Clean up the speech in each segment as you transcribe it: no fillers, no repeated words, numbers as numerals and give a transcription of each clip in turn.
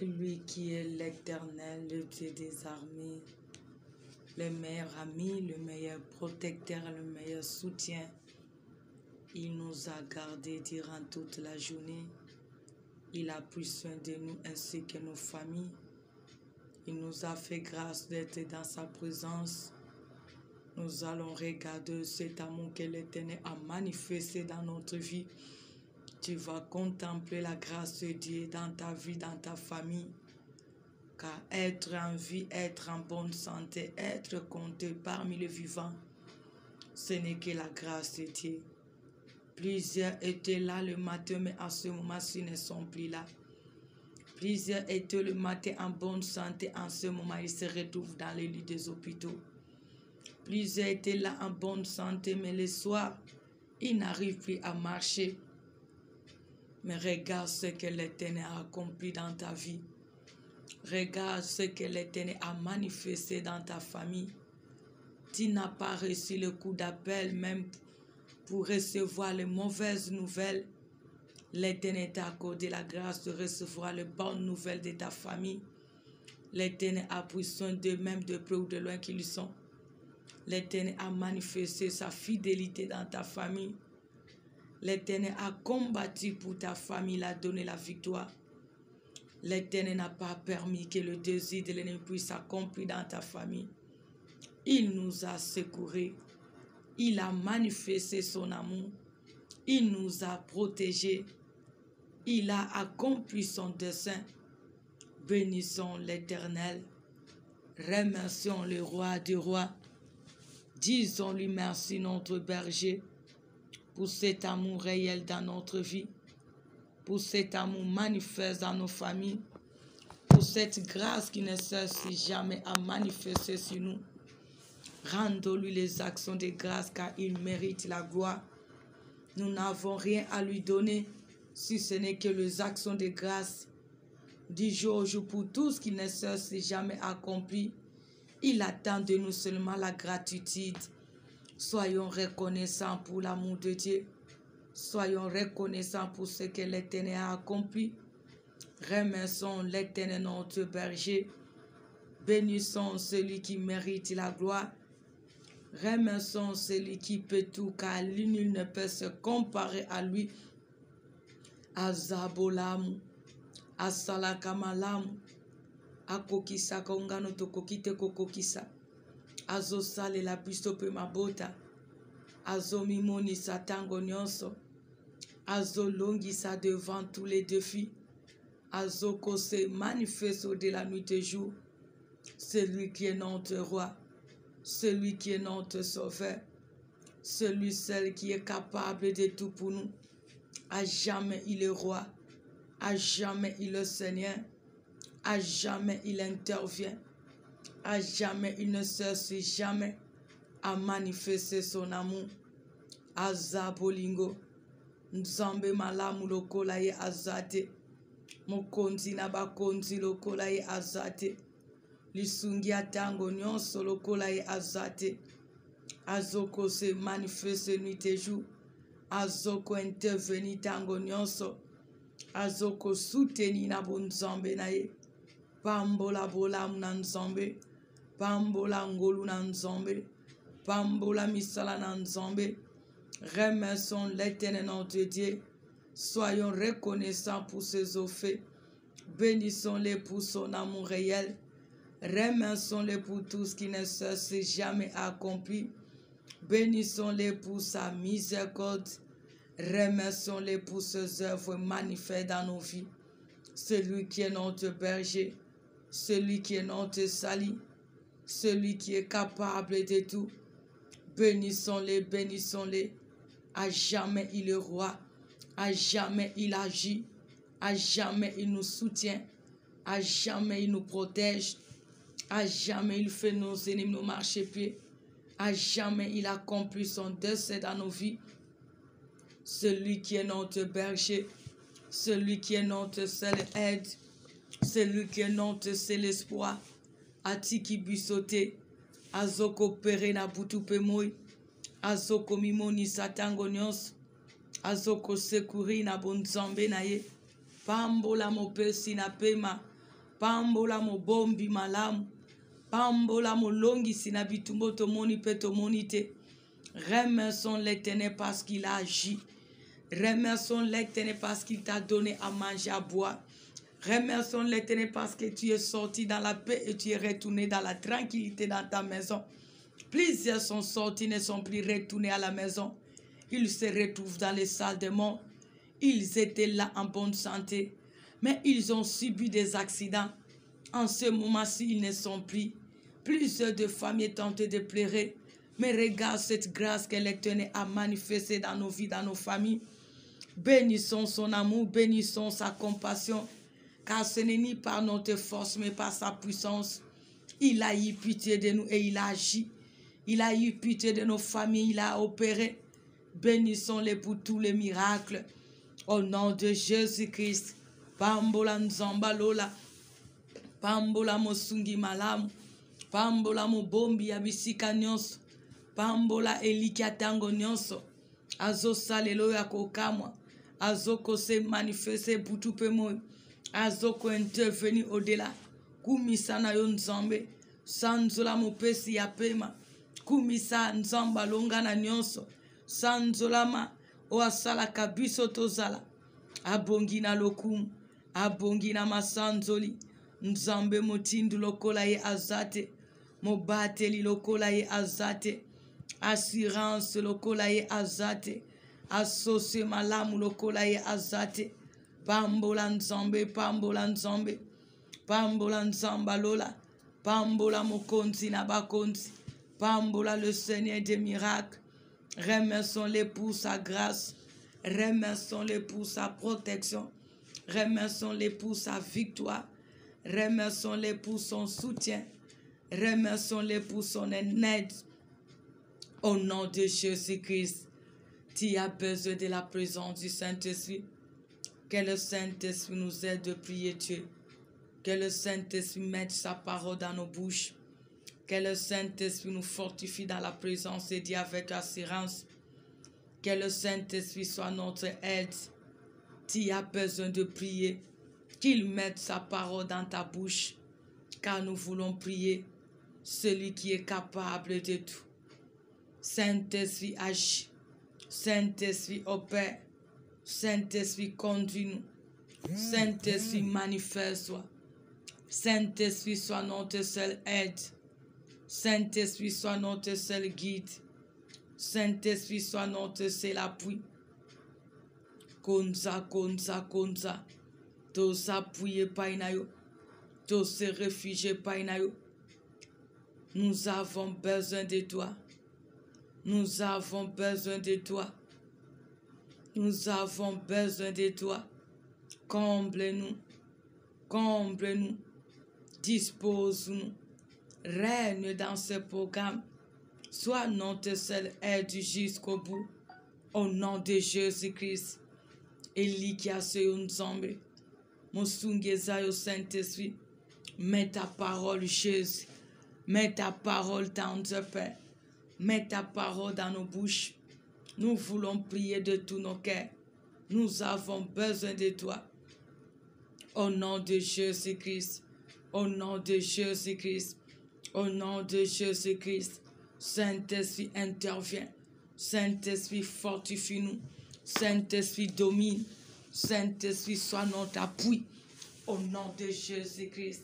Lui qui est l'Éternel, le Dieu des armées, le meilleur ami, le meilleur protecteur, le meilleur soutien. Il nous a gardés durant toute la journée. Il a pris soin de nous ainsi que nos familles. Il nous a fait grâce d'être dans sa présence. Nous allons regarder cet amour que l'Éternel a manifesté dans notre vie. Tu vas contempler la grâce de Dieu dans ta vie, dans ta famille. Car être en vie, être en bonne santé, être compté parmi les vivants, ce n'est que la grâce de Dieu. Plusieurs étaient là le matin, mais à ce moment-ci, ils ne sont plus là. Plusieurs étaient le matin en bonne santé, en ce moment, ils se retrouvent dans les lits des hôpitaux. Plusieurs étaient là en bonne santé, mais le soir, ils n'arrivent plus à marcher. Mais regarde ce que l'Éternel a accompli dans ta vie. Regarde ce que l'Éternel a manifesté dans ta famille. Tu n'as pas reçu le coup d'appel même pour recevoir les mauvaises nouvelles. L'Éternel t'a accordé la grâce de recevoir les bonnes nouvelles de ta famille. L'Éternel a pris soin d'eux-mêmes, de près ou de loin qu'ils sont. L'Éternel a manifesté sa fidélité dans ta famille. L'Éternel a combattu pour ta famille, il a donné la victoire. L'Éternel n'a pas permis que le désir de l'ennemi puisse s'accomplir dans ta famille. Il nous a secourus. Il a manifesté son amour. Il nous a protégés. Il a accompli son dessein. Bénissons l'Éternel. Remercions le roi des rois. Disons-lui merci notre berger pour cet amour réel dans notre vie, pour cet amour manifeste dans nos familles, pour cette grâce qui ne cesse jamais à manifester sur nous. Rendons-lui les actions de grâce car il mérite la gloire. Nous n'avons rien à lui donner si ce n'est que les actions de grâce. Du jour au jour pour tout ce qui ne cesse jamais accompli. Il attend de nous seulement la gratitude. Soyons reconnaissants pour l'amour de Dieu. Soyons reconnaissants pour ce que l'Éternel a accompli. Remercions l'Éternel notre berger. Bénissons celui qui mérite la gloire. Remercions celui qui peut tout, car nul ne peut se comparer à lui. Azabolamu, Asalakamalamu, Akokisa Kongano Tokokite Kokokisa, Azosale la Bistope Mabota, Azomimoni Satango Nyonso, Azolongisa devant tous les défis, Azoko se manifeste de la nuit et jour, celui qui est notre roi, celui qui est notre sauveur, celui seul qui est capable de tout pour nous. À jamais il est roi, à jamais il est Seigneur, à jamais il intervient, à jamais il ne cesse jamais à manifester son amour. Azabolingo, Nzambe malamu lokola ye azate, mokonzi na bakonzi lokola ye azate, lisungi atango nyonso lokola ye azate, azoko se manifeste nuit et jour, azoko interveni tango nyonso, azoko souteni na bonzambe na ye, pambola bolamu na nzambe, pambola ngolu na nzambe, pambola misala na nzambe. Remercions l'Éternel notre Dieu. Soyons reconnaissants pour ses offres. Bénissons-les pour son amour réel. Remercions-les pour tout ce qui ne cesse jamais accompli. Bénissons-les pour sa miséricorde. Remercions-les pour ses œuvres manifestes dans nos vies. Celui qui est notre berger, celui qui est notre salut, celui qui est capable de tout. Bénissons-les, bénissons-les. À jamais il est roi, à jamais il agit, à jamais il nous soutient, à jamais il nous protège, à jamais il fait nos ennemis nos marchepieds, à jamais il accomplit son dessein dans nos vies. Celui qui est notre berger, celui qui est notre seule aide, celui qui est notre seul espoir, Atiki bisote, Azoko pere na butupe moi, Azoko mimoni satango nyonso, Azoko sekuri na bonzambe na ye, Pambola mopesi na pema, Pambola mo bombi malamu. Pambola mo longi sinabitumbo tomoni pe tomonite. Remercions l'Éternel parce qu'il a agi. Remercions l'Éternel parce qu'il t'a donné à manger, à boire. Remercions l'Éternel parce que tu es sorti dans la paix et tu es retourné dans la tranquillité dans ta maison. Plusieurs sont sortis, ne sont plus retournés à la maison. Ils se retrouvent dans les salles de mort. Ils étaient là en bonne santé, mais ils ont subi des accidents. En ce moment-ci, ils ne sont plus. Plusieurs de familles tentent de pleurer, mais regarde cette grâce que l'Éternel a manifestée dans nos vies, dans nos familles. Bénissons son amour, bénissons sa compassion, car ce n'est ni par notre force, mais par sa puissance. Il a eu pitié de nous et il a agi. Il a eu pitié de nos familles, il a opéré. Bénissons-les pour tous les miracles. Au nom de Jésus-Christ. Pambola nzamba lola. Pambola mosungi malamu. Pambola mobombi ya bisika nyonso. Pambola elikia tango nyonso. Azo salelo ya kokamwa. Azo kose manifeste butu pe moi. Azo ko intervenir au-delà. Kumisa na yo nzambe. Sanzola mopesi ya pema. Kumisa nzamba longa na nyonso. Sanzolama oasala kabiso tozala. Abongi na lokumu. Abongi na masanzoli. Nzambe motindu lokola ye azate. Mobateli lokola ye azate. Assurance lokola ye azate. Asose malamu lokola ye azate. Pambola nzambe, pambola nzambe. Pambola nzamba lola. Pambola mokonzi na bakonzi. Pambola le Seigneur des miracles. Remercions-les pour sa grâce. Remercions-les pour sa protection. Remercions-les pour sa victoire. Remercions-les pour son soutien. Remercions-les pour son aide. Au nom de Jésus-Christ, tu as besoin de la présence du Saint-Esprit. Que le Saint-Esprit nous aide de prier Dieu. Que le Saint-Esprit mette sa parole dans nos bouches. Que le Saint-Esprit nous fortifie dans la présence de Dieu avec assurance. Que le Saint-Esprit soit notre aide. Tu as besoin de prier. Qu'il mette sa parole dans ta bouche. Car nous voulons prier celui qui est capable de tout. Saint-Esprit agit. Saint-Esprit opère. Saint-Esprit conduit-nous. Saint-Esprit manifeste-toi. Saint-Esprit soit notre seule aide. Saint-Esprit soit notre seul guide. Saint-Esprit soit notre seul appui. Konza, konza, konza. To s'appuyer painayo. To se réfugier painayo. Nous avons besoin de toi. Nous avons besoin de toi. Nous avons besoin de toi. Comble-nous. Comble-nous. Dispose-nous. Règne dans ce programme. Sois notre seule aide jusqu'au bout. Au nom de Jésus-Christ. Elikia Seyunzambe. Mosungeza au Saint-Esprit. Mets ta parole, Jésus. Mets ta parole dans notre Père. Mets ta parole dans nos bouches. Nous voulons prier de tous nos cœurs. Nous avons besoin de toi. Au nom de Jésus-Christ. Au nom de Jésus-Christ. Au nom de Jésus-Christ. Saint-Esprit intervient. Saint-Esprit fortifie-nous. Saint-Esprit domine. Saint-Esprit soit notre appui. Au nom de Jésus-Christ.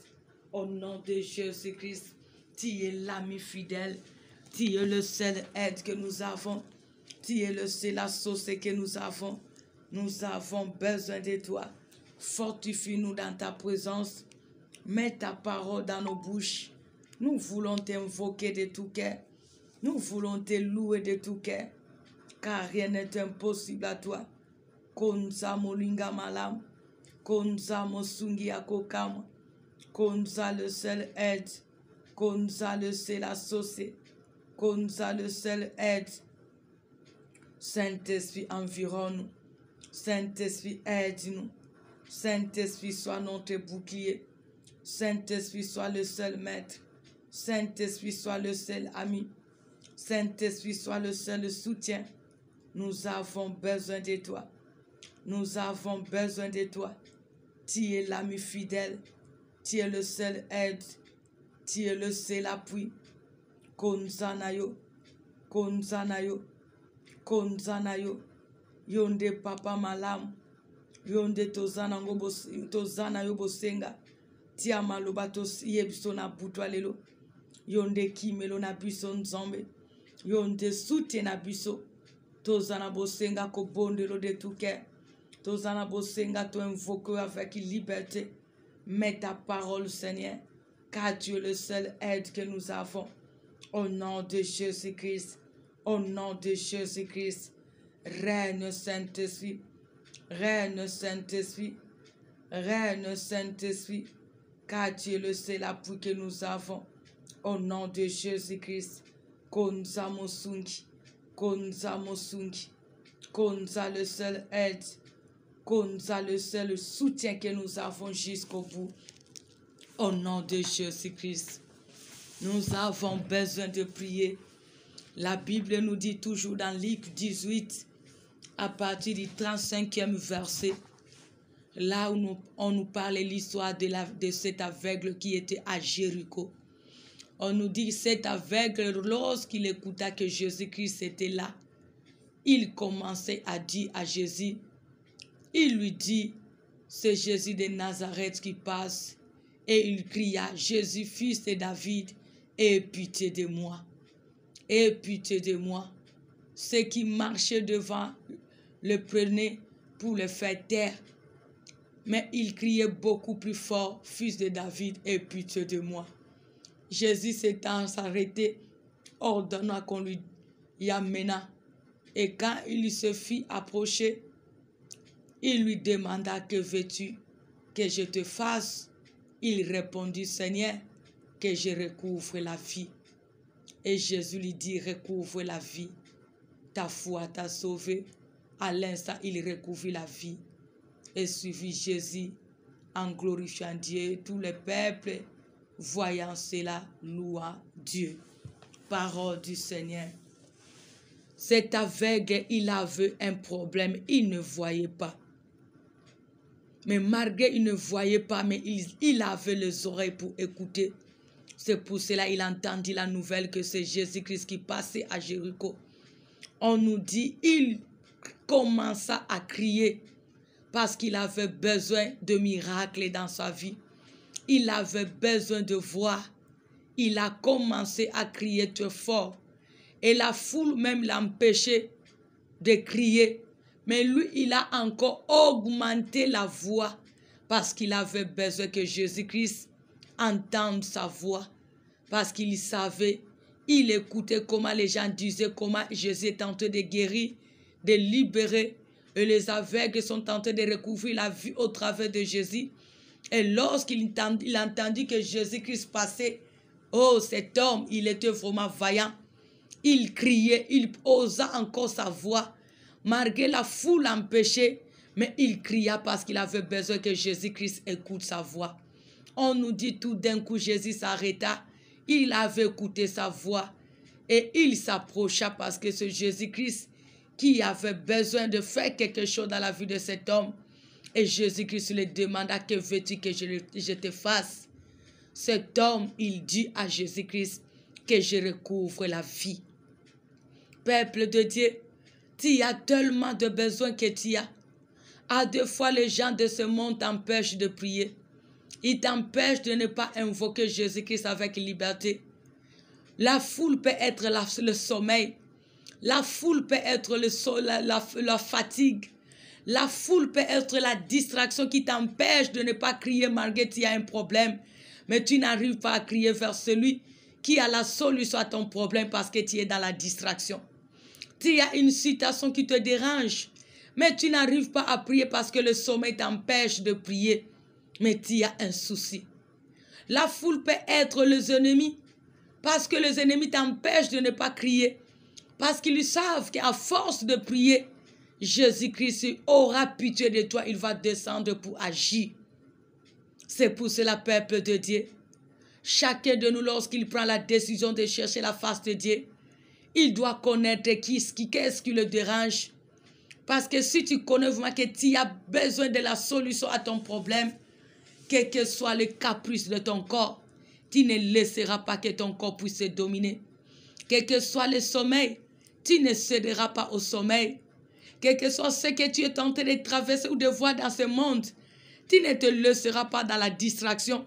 Au nom de Jésus-Christ. Tu es l'ami fidèle. Tu es le seul aide que nous avons. Tu es le seul associé que nous avons. Nous avons besoin de toi. Fortifie-nous dans ta présence. Mets ta parole dans nos bouches. Nous voulons t'invoquer de tout cœur. Nous voulons te louer de tout cœur. Car rien n'est impossible à toi. Konza molinga malam. Konza mosungi akokam. Konza le seul aide. Konza le seul associé. Konza le seul aide. Saint-Esprit environne-nous. Saint-Esprit aide-nous. Saint-Esprit soit notre bouclier. Saint-Esprit soit le seul maître. Saint-Esprit soit le seul ami. Saint-Esprit soit le seul soutien. Nous avons besoin de toi. Nous avons besoin de toi. Tu es l'ami fidèle. Tu es le seul aide. Tu es le seul appui. Konzanayo. Konzanayo. Konzanayo. Yonde papa malam. Yonde tozana yo bosenga. Tia maloba yebso na butwa lelo. Yonde kimelo na biso nzambe. Yonde soutien na biso. Tozana bosenga ko bondelo de tout cœur. Tozana bosenga to invoquer avec liberté. Mets ta parole, Seigneur, car tu es le seul aide que nous avons. Au nom de Jésus-Christ. Au nom de Jésus-Christ. Règne Saint-Esprit. Règne Saint-Esprit. Règne Saint-Esprit. Car tu es le seul appui que nous avons. Au nom de Jésus-Christ. Konza Mosungi. Konza Mosungi. Konza le seul aide. Konza le seul soutien que nous avons jusqu'au bout. Au nom de Jésus-Christ. Nous avons besoin de prier. La Bible nous dit toujours dans Luc 18, à partir du 35e verset, là où on nous parlait l'histoire de cet aveugle qui était à Jéricho. On nous dit cet aveugle, lorsqu'il écouta que Jésus-Christ était là, il commençait à dire à Jésus, il lui dit, c'est Jésus de Nazareth qui passe. Et il cria, Jésus, fils de David, aie pitié de moi. Aie pitié de moi. Ceux qui marchaient devant le prenaient pour le faire taire. Mais il criait beaucoup plus fort, fils de David, aie pitié de moi. Jésus s'étant s'arrêté, ordonna qu'on lui y amena. Et quand il se fit approcher, il lui demanda, que veux-tu que je te fasse? Il répondit, Seigneur, que je recouvre la vie. Et Jésus lui dit, recouvre la vie. Ta foi t'a sauvé. À l'instant, il recouvrit la vie et suivit Jésus en glorifiant Dieu. Tout le peuple, voyant cela, loua Dieu. Parole du Seigneur. Cet aveugle, il avait un problème, il ne voyait pas. Mais malgré il ne voyait pas, mais il avait les oreilles pour écouter. C'est pour cela qu'il entendit la nouvelle que c'est Jésus-Christ qui passait à Jéricho. On nous dit, il commença à crier parce qu'il avait besoin de miracles dans sa vie. Il avait besoin de voir. Il a commencé à crier très fort. Et la foule même l'empêchait de crier. Mais lui, il a encore augmenté la voix parce qu'il avait besoin que Jésus-Christ entende sa voix. Parce qu'il savait, il écoutait comment les gens disaient, comment Jésus est en train de guérir, de libérer. Et les aveugles sont en train de recouvrir la vie au travers de Jésus. Et lorsqu'il entendit que Jésus-Christ passait, oh, cet homme, il était vraiment vaillant. Il criait, il osa encore sa voix. Malgré la foule empêchée, mais il cria parce qu'il avait besoin que Jésus-Christ écoute sa voix. On nous dit tout d'un coup, Jésus s'arrêta. Il avait écouté sa voix et il s'approcha parce que c'est Jésus-Christ qui avait besoin de faire quelque chose dans la vie de cet homme. Et Jésus-Christ lui demanda, que veux-tu que je te fasse? Cet homme, il dit à Jésus-Christ que je recouvre la vie. Peuple de Dieu, tu as tellement de besoins que tu as. À deux fois, les gens de ce monde t'empêchent de prier. Ils t'empêchent de ne pas invoquer Jésus-Christ avec liberté. La foule peut être le sommeil. La foule peut être la fatigue. La foule peut être la distraction qui t'empêche de ne pas crier malgré que tu as un problème. Mais tu n'arrives pas à crier vers celui qui a la solution à ton problème parce que tu es dans la distraction. Tu as une situation qui te dérange, mais tu n'arrives pas à prier parce que le sommeil t'empêche de prier. Mais tu as un souci. La foule peut être les ennemis parce que les ennemis t'empêchent de ne pas crier. Parce qu'ils savent qu'à force de prier, Jésus-Christ aura pitié de toi. Il va descendre pour agir. C'est pour cela, peuple de Dieu. Chacun de nous, lorsqu'il prend la décision de chercher la face de Dieu, il doit connaître qu'est-ce qui le dérange. Parce que si tu connais vraiment que tu as besoin de la solution à ton problème, Quel que soit le caprice de ton corps, tu ne laisseras pas que ton corps puisse te dominer. Quel que soit le sommeil, tu ne céderas pas au sommeil. Quel que soit ce que tu es tenté de traverser ou de voir dans ce monde, tu ne te laisseras pas dans la distraction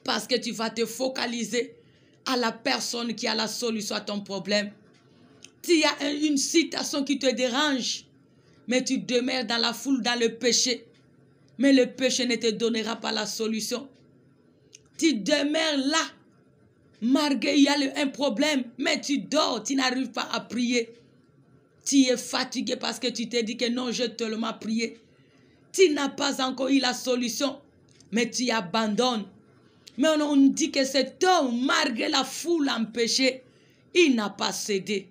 parce que tu vas te focaliser à la personne qui a la solution à ton problème. Tu as une situation qui te dérange, mais tu demeures dans la foule, dans le péché. Mais le péché ne te donnera pas la solution. Tu demeures là, malgré il y a un problème, mais tu dors, tu n'arrives pas à prier. Tu es fatigué parce que tu t'es dit que non, je tellement prié. Tu n'as pas encore eu la solution, mais tu abandonnes. Mais on dit que cet homme, malgré la foule en péché, il n'a pas cédé.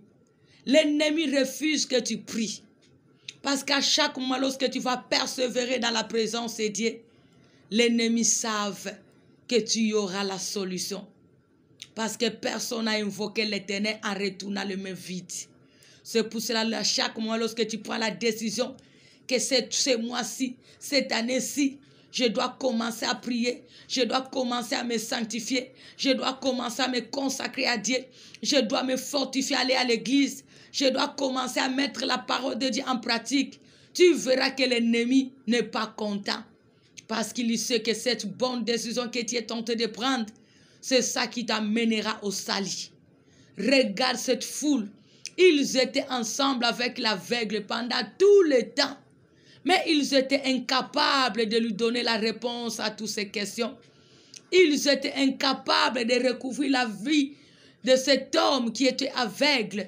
L'ennemi refuse que tu pries. Parce qu'à chaque moment, lorsque tu vas persévérer dans la présence de Dieu, l'ennemi savent que tu y auras la solution. Parce que personne n'a invoqué l'Éternel en retournant le main vide. C'est pour cela, à chaque moment, lorsque tu prends la décision que ce mois-ci, cette année-ci, je dois commencer à prier, je dois commencer à me sanctifier, je dois commencer à me consacrer à Dieu, je dois me fortifier, aller à l'église, je dois commencer à mettre la parole de Dieu en pratique. Tu verras que l'ennemi n'est pas content. Parce qu'il sait que cette bonne décision que tu es tenté de prendre, c'est ça qui t'amènera au salut. Regarde cette foule. Ils étaient ensemble avec l'aveugle pendant tout le temps. Mais ils étaient incapables de lui donner la réponse à toutes ces questions. Ils étaient incapables de recouvrir la vie de cet homme qui était aveugle.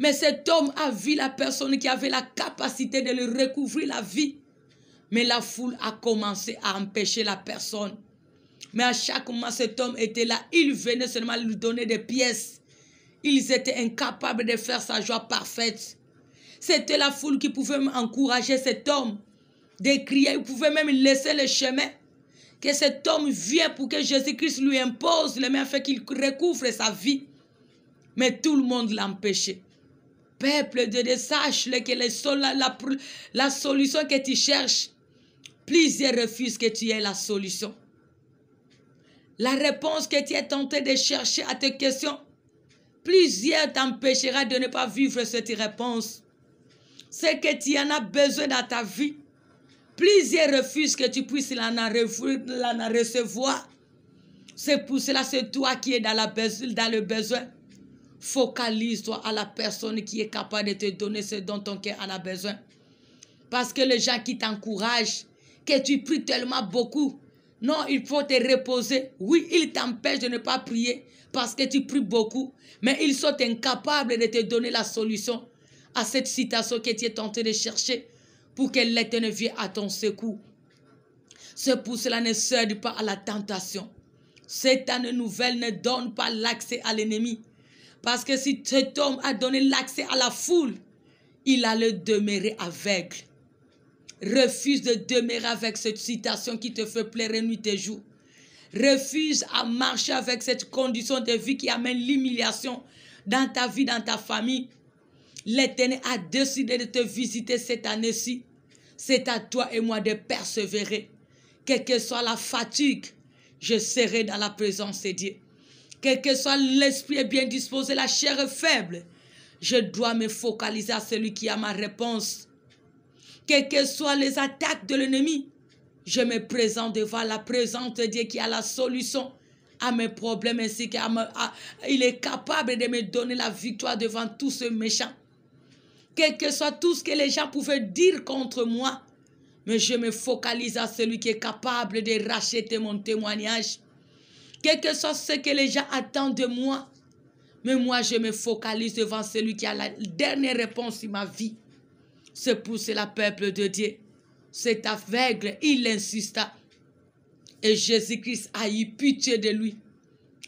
Mais cet homme a vu la personne qui avait la capacité de lui recouvrir la vie. Mais la foule a commencé à empêcher la personne. Mais à chaque moment, cet homme était là. Il venait seulement lui donner des pièces. Ils étaient incapables de faire sa joie parfaite. C'était la foule qui pouvait encourager cet homme, de crier. Il pouvait même laisser le chemin. Que cet homme vienne pour que Jésus-Christ lui impose les mains afin qu'il recouvre sa vie. Mais tout le monde l'empêchait. Peuple de Dieu, sache-le que la solution que tu cherches, plusieurs refusent que tu aies la solution. La réponse que tu es tenté de chercher à tes questions, plusieurs t'empêchera de ne pas vivre cette réponse. C'est que tu en as besoin dans ta vie. Plusieurs refusent que tu puisses l'en recevoir. C'est pour cela, c'est toi qui es dans le besoin. Focalise-toi à la personne qui est capable de te donner ce dont ton cœur en a besoin. Parce que les gens qui t'encouragent, que tu pries tellement beaucoup, non, il faut te reposer. Oui, ils t'empêchent de ne pas prier parce que tu pries beaucoup, mais ils sont incapables de te donner la solution à cette situation que tu es tenté de chercher pour que l'Éternel vienne à ton secours. C'est pour cela, ne cède pas à la tentation. Cette année nouvelle ne donne pas l'accès à l'ennemi. Parce que si cet homme a donné l'accès à la foule, il allait demeurer aveugle. Refuse de demeurer avec cette situation qui te fait pleurer nuit et jour. Refuse à marcher avec cette condition de vie qui amène l'humiliation dans ta vie, dans ta famille. L'Éternel a décidé de te visiter cette année-ci. C'est à toi et moi de persévérer. Quelle que soit la fatigue, je serai dans la présence de Dieu. Quel que soit l'esprit bien disposé, la chair est faible, je dois me focaliser à celui qui a ma réponse. Quelles que soient les attaques de l'ennemi, je me présente devant la présence de Dieu qui a la solution à mes problèmes ainsi qu'il est capable de me donner la victoire devant tous ces méchants. Quel que soit tout ce que les gens pouvaient dire contre moi, mais je me focalise à celui qui est capable de racheter mon témoignage. Quel que soit ce que les gens attendent de moi, mais moi je me focalise devant celui qui a la dernière réponse sur ma vie. C'est pour cela, peuple de Dieu, cet aveugle, il insista. Et Jésus-Christ a eu pitié de lui.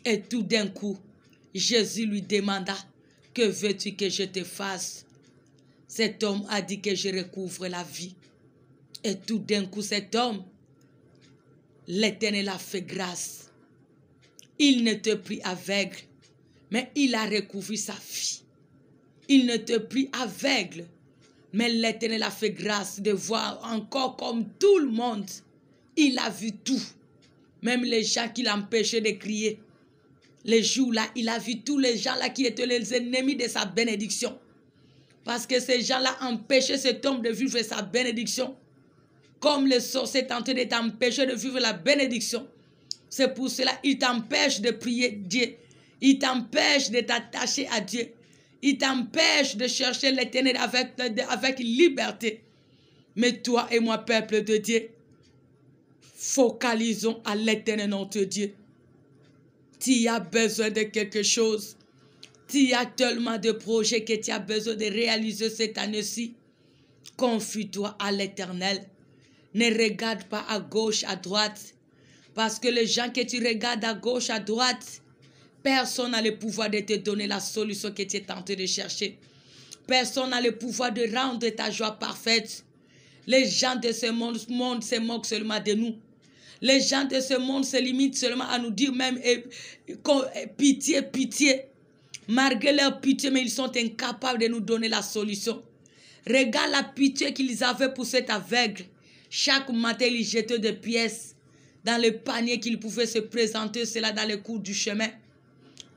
Et tout d'un coup, Jésus lui demanda, que veux-tu que je te fasse? Cet homme a dit que je recouvre la vie. Et tout d'un coup, cet homme, l'Éternel a fait grâce. Il ne te prit aveugle, mais il a recouvert sa vie. Il ne te prit aveugle, mais l'Éternel a fait grâce de voir encore comme tout le monde Il a vu tout. Même les gens qui l'empêchaient de crier. Les jours-là, il a vu tous les gens-là qui étaient les ennemis de sa bénédiction. Parce que ces gens-là empêchaient cet homme de vivre sa bénédiction. Comme le sorcier tentait de t'empêcher de vivre la bénédiction. C'est pour cela qu'il t'empêche de prier Dieu. Il t'empêche de t'attacher à Dieu. Il t'empêche de chercher l'Éternel avec liberté. Mais toi et moi, peuple de Dieu, focalisons à l'Éternel notre Dieu. Tu as besoin de quelque chose. Tu as tellement de projets que tu as besoin de réaliser cette année-ci. Confie-toi à l'Éternel. Ne regarde pas à gauche, à droite. Parce que les gens que tu regardes à gauche, à droite, personne n'a le pouvoir de te donner la solution que tu es tenté de chercher. Personne n'a le pouvoir de rendre ta joie parfaite. Les gens de ce monde se moquent seulement de nous. Les gens de ce monde se limitent seulement à nous dire même pitié, pitié. Malgré leur pitié, mais ils sont incapables de nous donner la solution. Regarde la pitié qu'ils avaient pour cet aveugle. Chaque matin, ils jetaient des pièces dans le panier qu'ils pouvaient se présenter, cela dans le cours du chemin.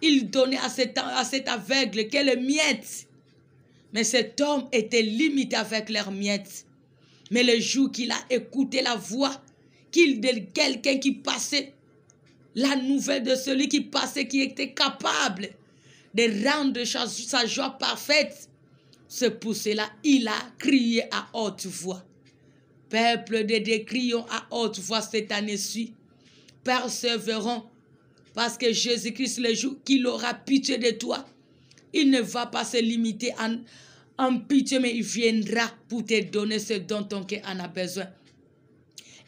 Ils donnaient à cet aveugle quelques miettes. Mais cet homme était limité avec leurs miettes. Mais le jour qu'il a écouté la voix de quelqu'un qui passait, la nouvelle de celui qui passait, qui était capable de rendre sa joie parfaite, c'est pour cela il a crié à haute voix. Peuple de Dieu, crions à haute voix cette année-ci. Persévérons, parce que Jésus-Christ, le jour qu'il aura pitié de toi, il ne va pas se limiter en pitié, mais il viendra pour te donner ce dont ton cœur en a besoin.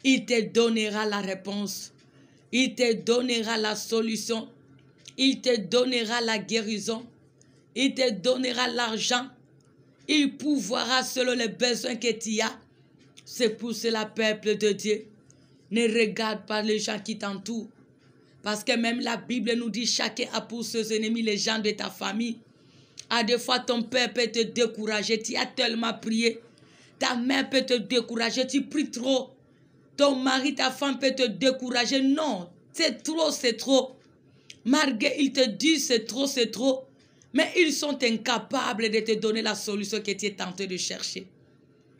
Il te donnera la réponse. Il te donnera la solution. Il te donnera la guérison. Il te donnera l'argent. Il pourvoira selon les besoins que tu as. C'est pour cela, peuple de Dieu, ne regarde pas les gens qui t'entourent. Parce que même la Bible nous dit, chacun a pour ses ennemis les gens de ta famille. À des fois, ton père peut te décourager. Tu as tellement prié. Ta mère peut te décourager. Tu pries trop. Ton mari, ta femme peut te décourager. Non, c'est trop, c'est trop. Malgré ils te disent c'est trop. Mais ils sont incapables de te donner la solution que tu es tenté de chercher.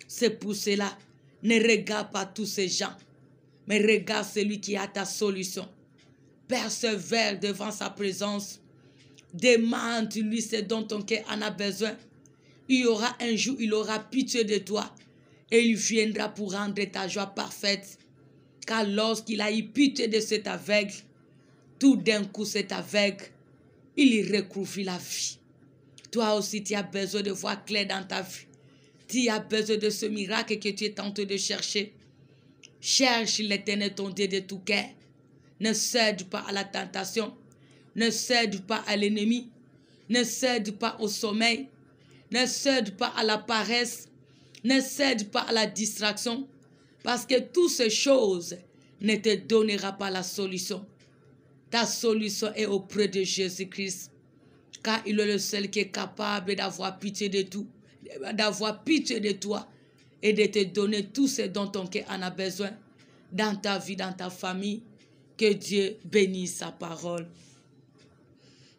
C'est pour cela, ne regarde pas tous ces gens. Mais regarde celui qui a ta solution. Persévère devant sa présence. Demande-lui ce dont ton cœur en a besoin. Il y aura un jour, il aura pitié de toi. Et il viendra pour rendre ta joie parfaite. Car lorsqu'il a eu pitié de cet aveugle, tout d'un coup cet aveugle, il y recouvre la vie. Toi aussi, tu as besoin de voir clair dans ta vie. Tu as besoin de ce miracle que tu es tenté de chercher. Cherche l'Éternel ton Dieu de tout cœur. Ne cède pas à la tentation. Ne cède pas à l'ennemi. Ne cède pas au sommeil. Ne cède pas à la paresse. Ne cède pas à la distraction. Parce que toutes ces choses ne te donneront pas la solution. Ta solution est auprès de Jésus-Christ. Car il est le seul qui est capable d'avoir pitié de tout. D'avoir pitié de toi. Et de te donner tout ce dont ton cœur en a besoin. Dans ta vie, dans ta famille. Que Dieu bénisse sa parole.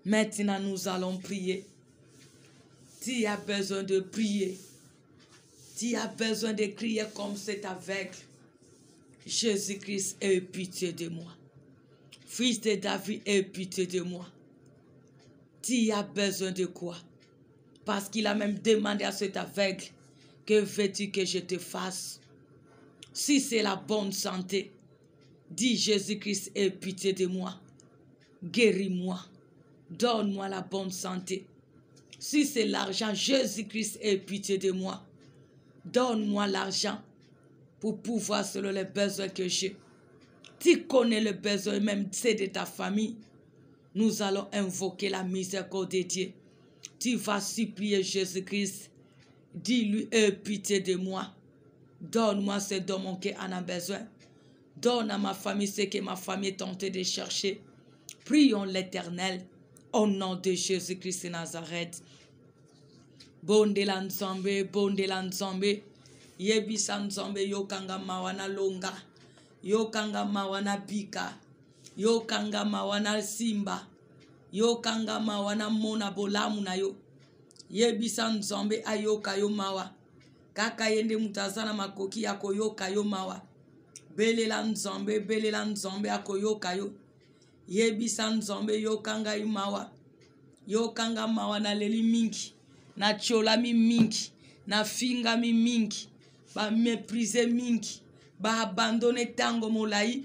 Maintenant, nous allons prier. Tu as besoin de prier. Tu as besoin de crier comme cet aveugle. Jésus-Christ, aie pitié de moi. Fils de David, aie pitié de moi. Tu as besoin de quoi? Parce qu'il a même demandé à cet aveugle, que veux-tu que je te fasse? Si c'est la bonne santé, dis Jésus-Christ, aie pitié de moi. Guéris-moi. Donne-moi la bonne santé. Si c'est l'argent, Jésus-Christ, aie pitié de moi. Donne-moi l'argent pour pouvoir selon les besoins que j'ai. Tu connais le besoin, même c'est de ta famille. Nous allons invoquer la miséricorde de Dieu. Tu vas supplier Jésus-Christ. Dis-lui, aie pitié de moi. Donne-moi ce dont mon cœur en a besoin. Donne à ma famille ce que ma famille est tentée de chercher. Prions l'Éternel au nom de Jésus-Christ de Nazareth. Bonde la nzambe, Yebisa nzambe yokanga mawana longa. Yo kanga mawana bika. Yo kanga mawana simba. Yo kanga mawana mona bolamu na yo. Yebisa nzambe ayoka yo mawa. Kaka yende mutazana makoki yako yoka yo mawa. Belela nzambe ako yoka yo. Yebisa nzambe yokanga yo mawa. Yokanga mawa na leli mingi. Na chola mi mingi. Na finga mi mingi. Ba méprise mingi. Ba abandone tango molai.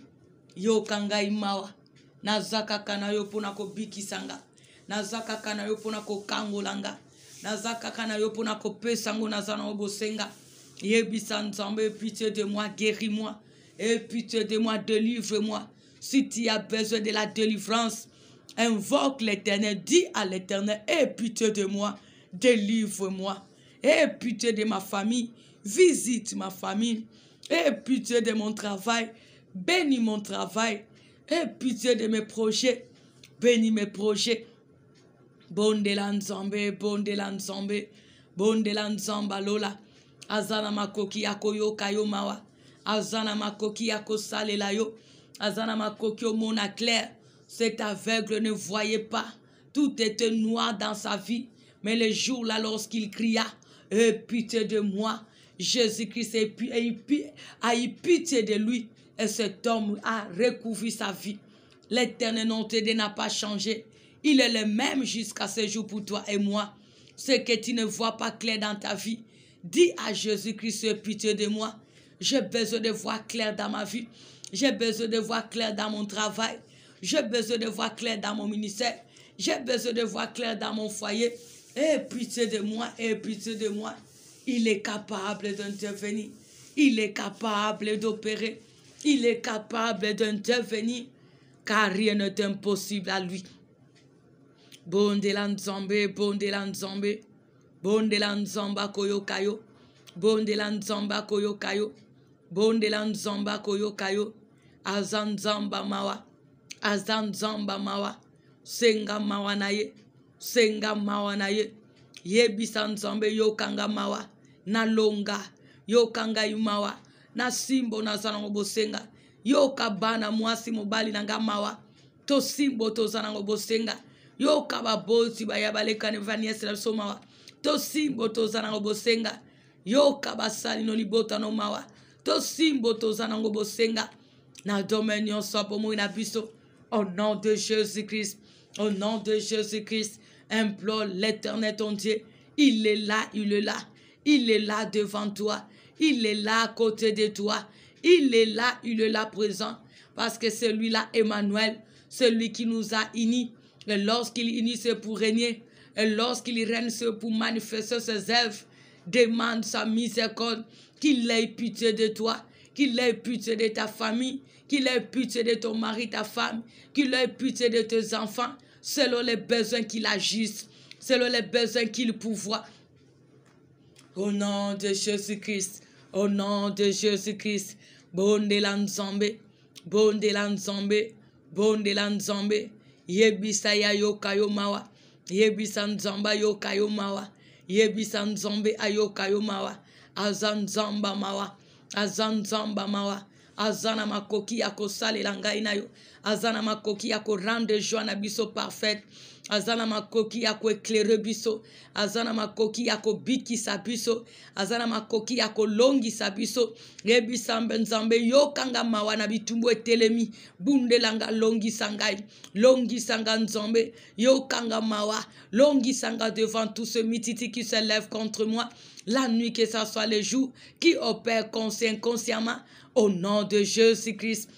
Yokanga yo mawa. Nazaka kana yo pona ko bikisanga. Nazaka kana yo pona ko kangolanga. Nazaka kana yo pona ko pesango nazana obosenga. Yebisa nzambe, pitié de moi, guéris-moi. Et pitié de moi, délivre-moi. Si tu as besoin de la délivrance, invoque l'Éternel, dis à l'Éternel, aie pitié de moi, délivre-moi. Aie pitié de ma famille, visite ma famille. Aie pitié de mon travail, bénis mon travail. Aie pitié de mes projets, bénis mes projets. Bondela nzambe, bondela nzambe, bondela nzamba lola. Azana makoki yako yo kayo mawa. Azana makoki yako salela yo. Azana makoki yo mona clair. Cet aveugle ne voyait pas. Tout était noir dans sa vie. Mais le jour là, lorsqu'il cria, aie pitié de moi, Jésus-Christ a eu pitié de lui. Et cet homme a recouvert sa vie. L'Éternel non n'a pas changé. Il est le même jusqu'à ce jour pour toi et moi. Ce que tu ne vois pas clair dans ta vie, dis à Jésus-Christ, aie pitié de moi. J'ai besoin de voir clair dans ma vie. J'ai besoin de voir clair dans mon travail. J'ai besoin de voir clair dans mon ministère. J'ai besoin de voir clair dans mon foyer. Aie pitié de moi, aie pitié de moi. Il est capable d'intervenir. Il est capable d'opérer. Il est capable d'intervenir. Car rien n'est impossible à lui. Bondela nzambe, bondela nzambe. Bondela nzamba koyo kayo. Bondela nzamba koyo kayo. Bondela nzamba koyo kayo. Azanzamba mawa. Azanzamba mawa. Senga mawa na ye. Senga mawa na ye. Yebisa nzambe yokanga mawa. Na longa. Yokanga yumawa. Na simbo na zanango bosenga. Yoka bana mwasi mobali nanga mawa. To simbo to zanango bosenga. Yoka babosi bayabaleka ne vaniese la somawa. To simbo to zanango bosenga. Yoka basali no libota no mawa. To simbo to zanango bosenga. Na dominion soit pour moi na biso. Au nom de Jésus-Christ. Au nom de Jésus-Christ. Implore l'Éternel ton Dieu. Il est là, il est là. Il est là devant toi. Il est là à côté de toi. Il est là présent. Parce que celui-là, Emmanuel, celui qui nous a unis. Et lorsqu'il unit, c'est pour régner. Et lorsqu'il règne, c'est pour manifester ses œuvres. Demande sa miséricorde. Qu'il ait pitié de toi. Qu'il ait pitié de ta famille. Qu'il ait pitié de ton mari, ta femme. Qu'il ait pitié de tes enfants. Selon les besoins qu'il agisse. Selon les besoins qu'il pourvoit. Au nom de Jésus-Christ. Au nom de Jésus-Christ. Bondela nzambe. Bondela nzambe. Bondela nzambe. Yebisa ya yoka yo mawa. Yebisa nzamba yoka yo mawa. Yebisa nzambe ayoka yo mawa. Azanzamba mawa. Azanzamba mawa. Azana makoki yako salela ngai na yo. Azana makoki yako rendre joie na biso parfaite. Azana makoki yako éclairer biso. Azana makoki yako bikisa biso. Azana makoki yako longisa biso. Yebisa nzambe yokanga mawa na bitumbu etelemi. Bundelanga longisa ngai. Longisa nzambe yokanga mawa. Longisa devant tout ce mititi qui se lève contre moi. La nuit que ça soit le jour qui opère consciemment au nom de Jésus-Christ.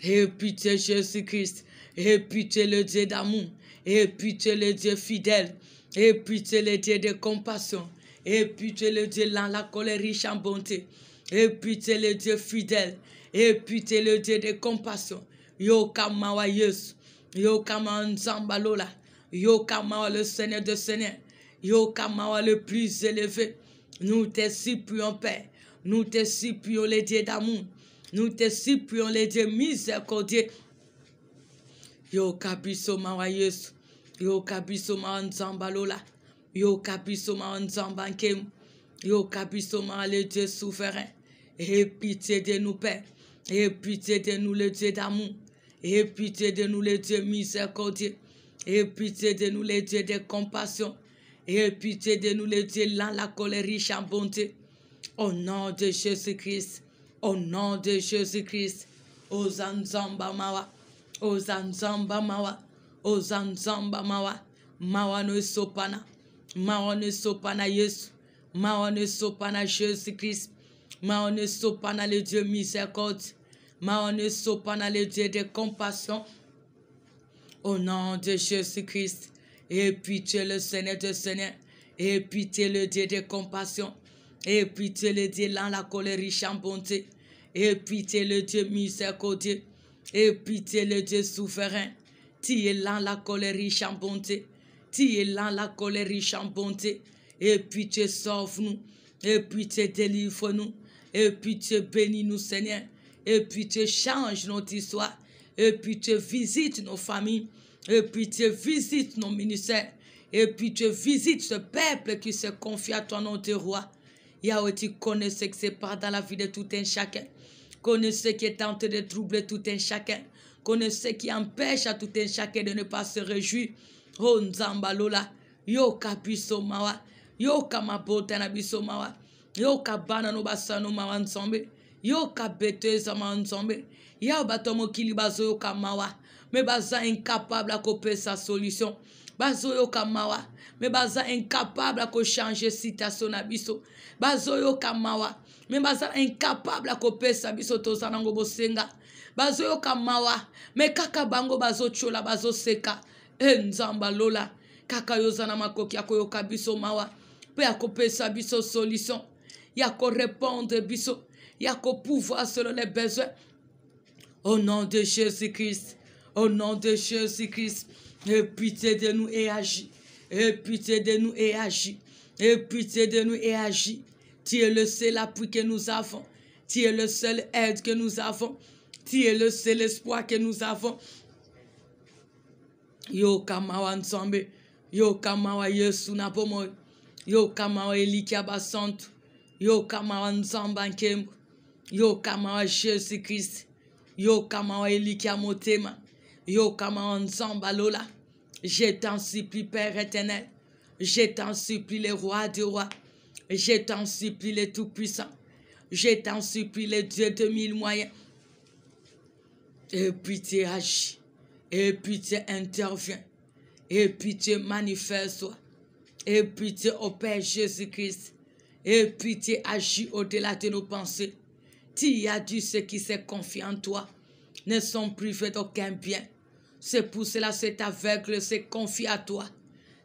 Et pitié Jésus-Christ. Et pitié le Dieu d'amour. Et pitié le Dieu fidèle. Et pitié le Dieu de compassion. Et pitié le Dieu dans la colère riche en bonté. Et pitié le Dieu fidèle. Et pitié le Dieu de compassion. Yokamawa Yesu. Yokamawa Nzambalola. Yokamawa le Seigneur de Seigneur. Yokamawa le plus élevé. Nous te supplions, Père. Nous te supplions les dieux d'amour. Nous te supplions les dieux miséricordieux. Yokabiso mawa Yesu. Yokabiso mawa Nzambalola. Yokabiso mawa Nzambankem. Yokabiso mawa le Dieu souverain. Et pitié de nous, Père. Aie pitié de nous, le Dieu d'amour. Aie pitié de nous, le Dieu miséricordieux. Aie pitié de nous, le Dieu de compassion. Aie pitié de nous, le Dieu lent la colère riche en bonté. Au nom de Jésus-Christ. Au nom de Jésus-Christ. Ozanzamba mawa. Ozanzamba mawa. Ozanzamba mawa. Mawa no sopana. Mawa no sopana Yesu. Mawa no sopana Jésus-Christ. Mawa no sopana le Dieu miséricorde. Mawa no sopana le Dieu de compassion. Au nom de Jésus-Christ. Et pitié le Seigneur de Seigneur. Et pitié le Dieu de compassion. Et pitié le Dieu lent la colère riche en bonté. Et pitié le Dieu miséricordieux. Et pitié le Dieu souverain. Tu es lent la colère riche en bonté. Tu es lent la colère riche en bonté. Et pitié sauve-nous. Et pitié délivre-nous. Et pitié bénis-nous Seigneur. Et pitié change notre histoire. Et pitié visite nos familles. Et pitié visite nos ministères. Et pitié visite ce peuple qui se confie à toi, notre roi. Yahweh, tu connais ce qui se passe dans la vie de tout un chacun. Connais ce qui est en train de troubler tout un chacun. Connais ce qui empêche à tout un chacun de ne pas se réjouir. Oh Nzambalola. Yo kabiso mawa. Yo kamabota na biso mawa. Yo kabana no basano mawa nzombe. Yo kabeteza mawa nzombe. Ya batomo kilibazo yo kamawa. Mais baza incapable à couper sa solution. Bazo yo kamawa. Mais baza incapable à changer situation na biso. Bazo yo kamawa. Mais baza incapable à couper sa biso tozanango bosenga. Bazo yo kamawa. Mais kaka bango bazo chola bazo seka. Nzamba lola. Kaka yo zana makoki yako yo kabiso mawa. Pe couper sa biso solution. Yako répondre biso. Yako pouvoir selon les besoins. Au nom de Jésus-Christ. Au nom de Jésus-Christ. Aie pitié de nous et agis. Aie pitié de nous et agis. Aie pitié de nous et agis. Tu es le seul appui que nous avons. Tu es le seul aide que nous avons. Tu es le seul espoir que nous avons. Yo kamawa nzambe. Yo kamawa Yesu na bomoy. Yo kamawa Elikia basantu. Yo kamawa nzamba nkembo. Yo kamawa Jésus-Christ. Yo kamawa Elikia motema. Yo kamawa nzamba lola. Je t'en supplie, Père éternel. Je t'en supplie, le roi des rois. Je t'en supplie, le tout-puissant. Je t'en supplie, le Dieu de mille moyens. Et pitié agis. Et pitié intervient. Et pitié manifeste-toi. Et pitié opère Jésus-Christ. Et pitié agit au-delà de nos pensées. Tu as dit ceux qui se confient en toi ne sont privés d'aucun bien. C'est pour cela cet aveugle se confie à toi.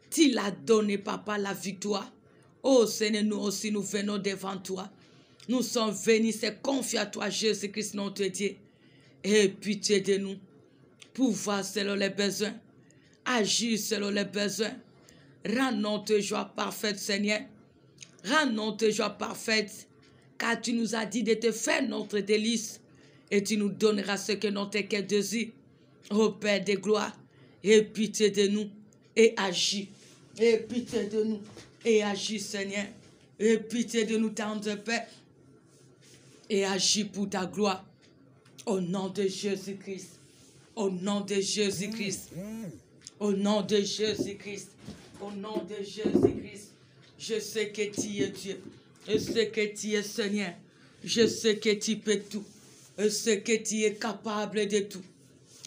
Tu l'as donné, Papa, la victoire. Oh Seigneur, nous aussi nous venons devant toi. Nous sommes venus se confier à toi, Jésus-Christ, notre Dieu. Et pitié de nous. Pouvoir selon les besoins. Agir selon les besoins. Rends notre joie parfaite, Seigneur. Rends notre joie parfaite. Car tu nous as dit de te faire notre délice. Et tu nous donneras ce que notre cœur désire. Ô Père de gloire, aie pitié de nous et agis. Aie pitié de nous et agis, Seigneur. Aie pitié de nous, tendre Père, et agis pour ta gloire. Au nom de Jésus-Christ. Au nom de Jésus-Christ. Au nom de Jésus-Christ. Au nom de Jésus-Christ. Je sais que tu es Dieu. Je sais que tu es Seigneur. Je sais que tu peux tout. Je sais que tu es capable de tout.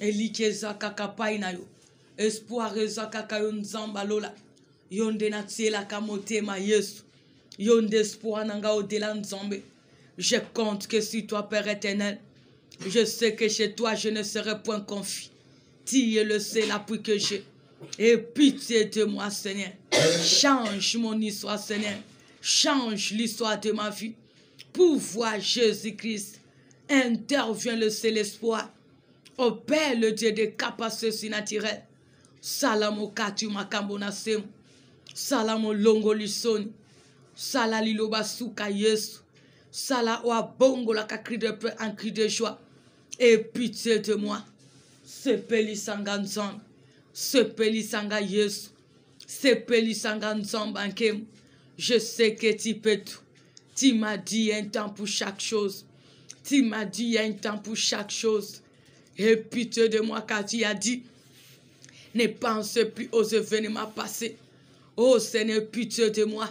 Elikeza kakapaina yo. Espoir eza kakayo nzamba lola. Yonde na tiela kamotema Yesu. Yonde espoir nanga au-delà nzambe. Je compte que sur toi, Père éternel. Je sais que chez toi, je ne serai point confus. Tu es le seul appui que j'ai. Et pitié de moi, Seigneur. Change mon histoire, Seigneur. Change l'histoire de ma vie. Pour voir Jésus-Christ. Intervient le seul espoir. Ô Père, le Dieu des capacités surnaturelles. Salamo katu makambo na semu. Salamo longo lisoni. Sala liloba suka Yesu. Sala oa bongo la cri de peur en cri de joie. Et pitié de moi. Sepeli sanga nzamba. Sepeli sanga Yesu. Sepeli sanga nzamba nkemu. Je sais que tu peux tout. Tu m'as dit un temps pour chaque chose. Tu m'as dit, il y a un temps pour chaque chose. Et pitié de moi, car tu as dit, ne pense plus aux événements passés. Oh Seigneur, pitié de moi.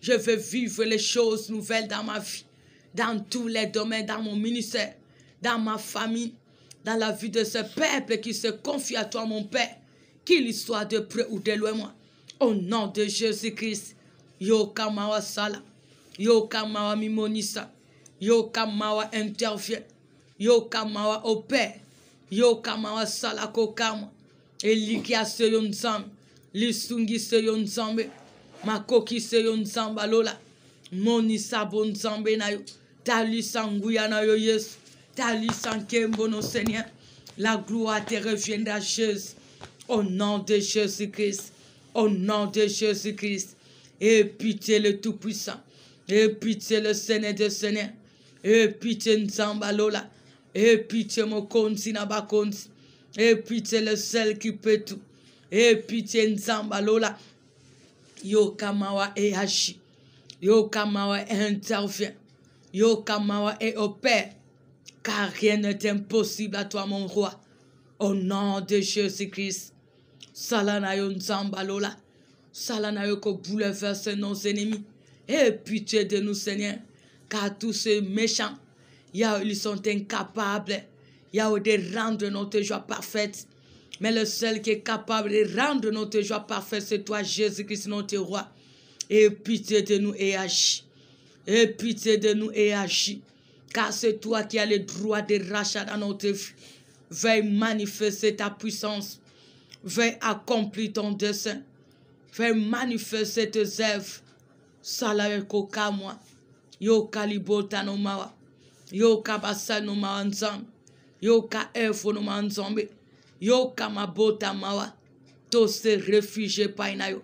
Je veux vivre les choses nouvelles dans ma vie, dans tous les domaines, dans mon ministère, dans ma famille, dans la vie de ce peuple qui se confie à toi, mon Père, qu'il soit de près ou de loin, moi. Au nom de Jésus-Christ, Yo Kamawa Sala, Yo Kamawa Mimonisa, Yo Kamawa intervient, Yo Kamawa opère, Yo Kamawa Sala Kokama, Elikia Seyon Zam, Lisungi Seyon Zambe, Makoki Seyon Zamba Lola, Monisa Bon Zambe na yo, Tali Sanguya na yo Yesu, Tali Sankembono Seigneur, la gloire te reviendra Jésus, au nom de Jésus-Christ. Au nom de Jésus-Christ, et pitié le Tout-Puissant, et pitié le Seigneur de Seigneur, et pitié Nzambalola, et pitié Mokonzi Nabakonzi, et pitié le seul qui peut tout, et pitié Nzambalola, Yo Kamawa et agit, Yo Kamawa et intervient, Yo Kamawa et opère, car rien n'est impossible à toi, mon roi, au nom de Jésus-Christ. Salanayo Nzambalola, Salanayo ko bouleverse nos ennemis. Et pitié de nous, Seigneur, car tous ces méchants, ils sont incapables, de rendre notre joie parfaite. Mais le seul qui est capable de rendre notre joie parfaite, c'est toi, Jésus-Christ, notre roi. Et pitié de nous et agis. Et pitié de nous et agis. Car c'est toi qui as le droit de rachat dans notre vie. Veuille manifester ta puissance. Veuille accomplir ton dessein. Veuille manifester tes œuvres. Salaye koka moi. Yo kalibota no mawa. Yo kabasa no mawa nzambe. Yo ka efo no mawa nzambe. Yo kamabota mawa. To se réfugier painayo.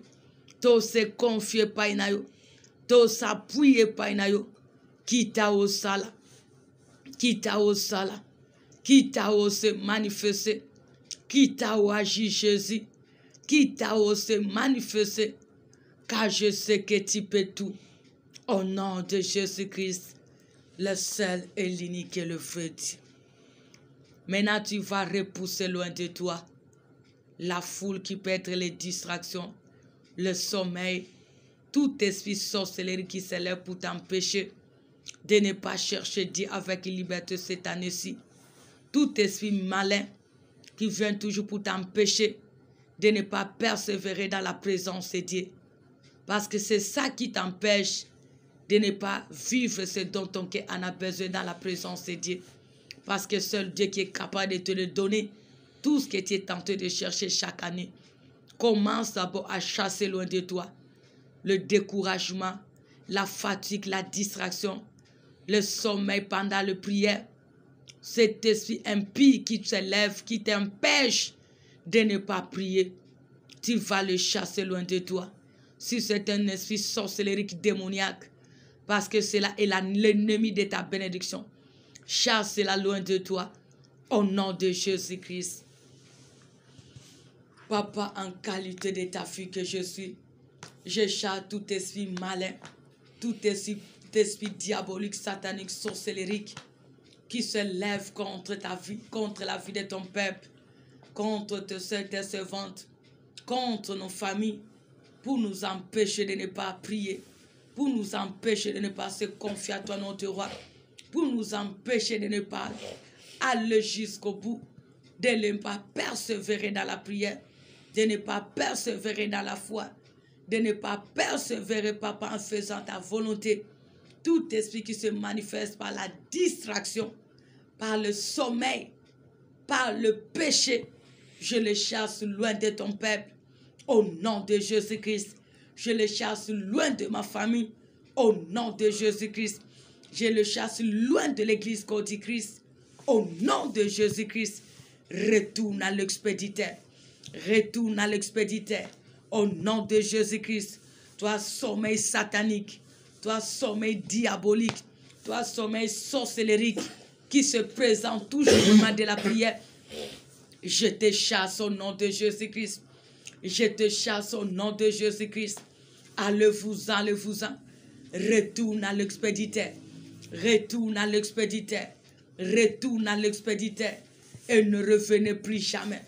To se confier painayo. To s'appuyer painayo. Kita o sala. Kita o sala. Kita o se manifester. Quitte à agir Jésus, quitte à se manifester, car je sais que tu peux tout. Au nom de Jésus-Christ, le seul et l'unique et le vrai Dieu. Maintenant, tu vas repousser loin de toi la foule qui peut être les distractions, le sommeil, tout esprit sorcellerie qui s'élève pour t'empêcher de ne pas chercher Dieu avec liberté cette année-ci. Tout esprit malin qui vient toujours pour t'empêcher de ne pas persévérer dans la présence de Dieu. Parce que c'est ça qui t'empêche de ne pas vivre ce dont ton cœur en a besoin dans la présence de Dieu. Parce que seul Dieu qui est capable de te le donner, tout ce que tu es tenté de chercher chaque année, commence d'abord à chasser loin de toi le découragement, la fatigue, la distraction, le sommeil pendant la prière. Cet esprit impie qui te lève, qui t'empêche de ne pas prier, tu vas le chasser loin de toi. Si c'est un esprit sorcellerique démoniaque, parce que cela est l'ennemi de ta bénédiction, chasse-la loin de toi, au nom de Jésus-Christ. Papa, en qualité de ta fille que je suis, je chasse tout esprit malin, tout esprit diabolique, satanique, sorcellerique, qui se lève contre ta vie, contre la vie de ton peuple, contre tes servantes, contre nos familles, pour nous empêcher de ne pas prier, pour nous empêcher de ne pas se confier à toi, notre roi, pour nous empêcher de ne pas aller jusqu'au bout, de ne pas persévérer dans la prière, de ne pas persévérer dans la foi, de ne pas persévérer, papa, en faisant ta volonté. Tout esprit qui se manifeste par la distraction, par le sommeil, par le péché, je le chasse loin de ton peuple. Au nom de Jésus-Christ, je le chasse loin de ma famille. Au nom de Jésus-Christ, je le chasse loin de l'église Côte-Christ. Au nom de Jésus-Christ, retourne à l'expéditeur. Retourne à l'expéditeur. Au nom de Jésus-Christ, toi sommeil satanique, toi sommeil diabolique, toi sommeil sorcellerique qui se présente toujours au moment de la prière, je te chasse au nom de Jésus-Christ. Je te chasse au nom de Jésus-Christ. Allez-vous-en, allez-vous-en. Retourne à l'expéditeur. Retourne à l'expéditeur. retourne à l'expéditeur et ne revenez plus jamais.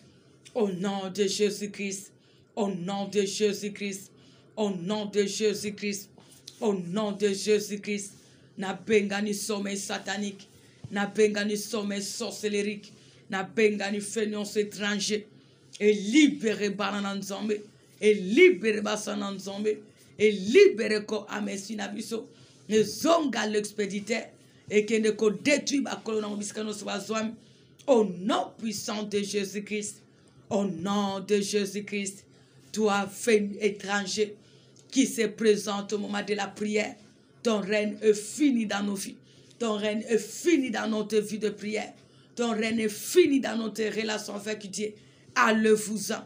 Au nom de Jésus-Christ, au nom de Jésus-Christ, au nom de Jésus-Christ, au nom de Jésus-Christ, na bengani sommeil satanique, na bengani sommeil sorcellerique, na bengani fainéance étranger, et libéré Bananan Zombe, et libéré Basanan Zombe, et libéré ko Amesi Nabiso, ne zonga l'expéditeur, et que ne ko détruit ba colonne biskano soazouam, au nom puissant de Jésus-Christ, au nom de Jésus-Christ, toi, fait étranger, qui se présente au moment de la prière, ton règne est fini dans nos vies. Ton règne est fini dans notre vie de prière. Ton règne est fini dans notre relation avec Dieu. Allez-vous-en.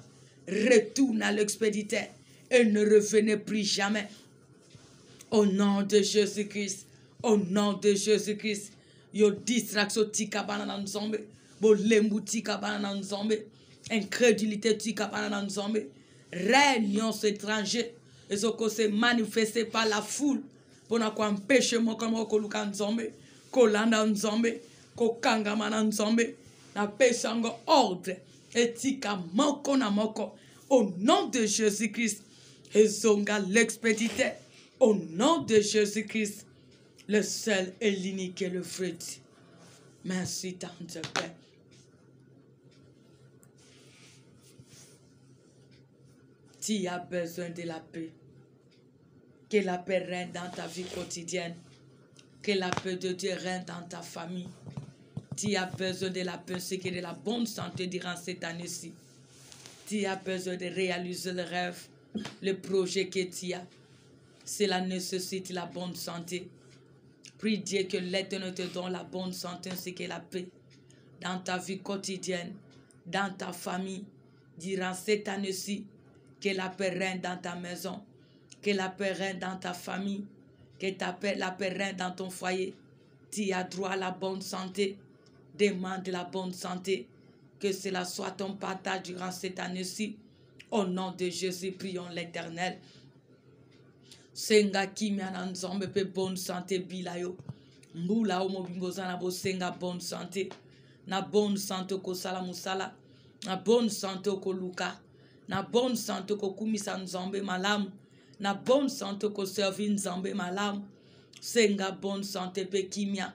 Retourne à l'expéditeur et ne revenez plus jamais. Au nom de Jésus-Christ. Au nom de Jésus-Christ. Yo distraction tika banana nzombe. Bo lembu tika banana nzombe. Incrédulité tika banana nzombe. Réunion étranger. Et ce que c'est manifesté par la foule. Pour ne pas empêcher moi comme ko luka nzombe. Ko landa nzombe. Ko kanga mana nzombe. Na pesango ordre. Et tika moko na moko. Au nom de Jésus-Christ. Et zonga l'expéditeur. Au nom de Jésus-Christ. Le seul et l'unique et le vrai. Merci tant de Père. Tu as besoin de la paix. Que la paix règne dans ta vie quotidienne. Que la paix de Dieu règne dans ta famille. Tu as besoin de la paix, c'est que de la bonne santé durant cette année-ci. Tu as besoin de réaliser le rêve, le projet que tu as. Cela nécessite la bonne santé. Prie Dieu que l'Éternel te donne la bonne santé ainsi que la paix dans ta vie quotidienne, dans ta famille, durant cette année-ci. Que la paix règne dans ta maison, que la paix règne dans ta famille, que la paix règne dans ton foyer. Tu as droit à la bonne santé. Demande la bonne santé. Que cela soit ton partage durant cette année-ci. Au nom de Jésus, prions l'Éternel. Senga kimia na nzombe pe bonne santé bilayo. Mbula o mobimboza na bo senga bonne santé. Na bonne santé ko sala musala. Na bonne santé ko luka. Na bonne santé ko kumisa nzombe malamu. Na bonne santé ko servi nzombe malamu. Senga bonne santé pe kimia.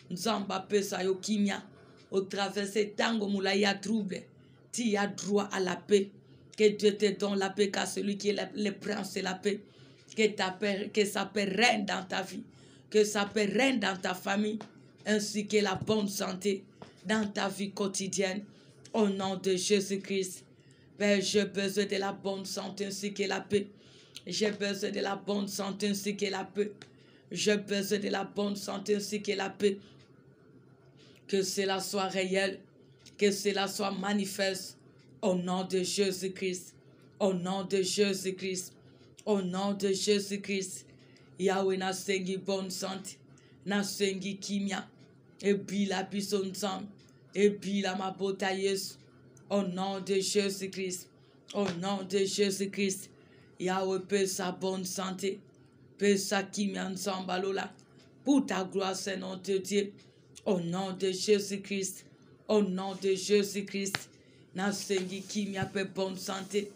Nzamba pe sayo kimia. Au travers ces tango moula y a trouble. Tu as droit à la paix. Que Dieu te donne la paix car celui qui est le prince de la paix. Que sa paix règne dans ta vie. Que sa paix règne dans ta famille. Ainsi que la bonne santé dans ta vie quotidienne. Au nom de Jésus-Christ. Père, j'ai besoin de la bonne santé ainsi que la paix. J'ai besoin de la bonne santé ainsi que la paix. J'ai besoin de la bonne santé ainsi que la paix. Que cela soit réel. Que cela soit manifeste. Au nom de Jésus-Christ. Au nom de Jésus-Christ. Au nom de Jésus-Christ. Yahweh na sengi bonne santé. Na sengi kimia. Et bila bison sam. Et bila ma bota Yesu. Au nom de Jésus-Christ. Au nom de Jésus-Christ. Yahweh paie sa bonne santé. Paie sa kimia nsambalola. Pour ta gloire, Seigneur de Dieu. Au nom de Jésus-Christ. Au nom de Jésus-Christ. Na sengi kimia paie bonne santé.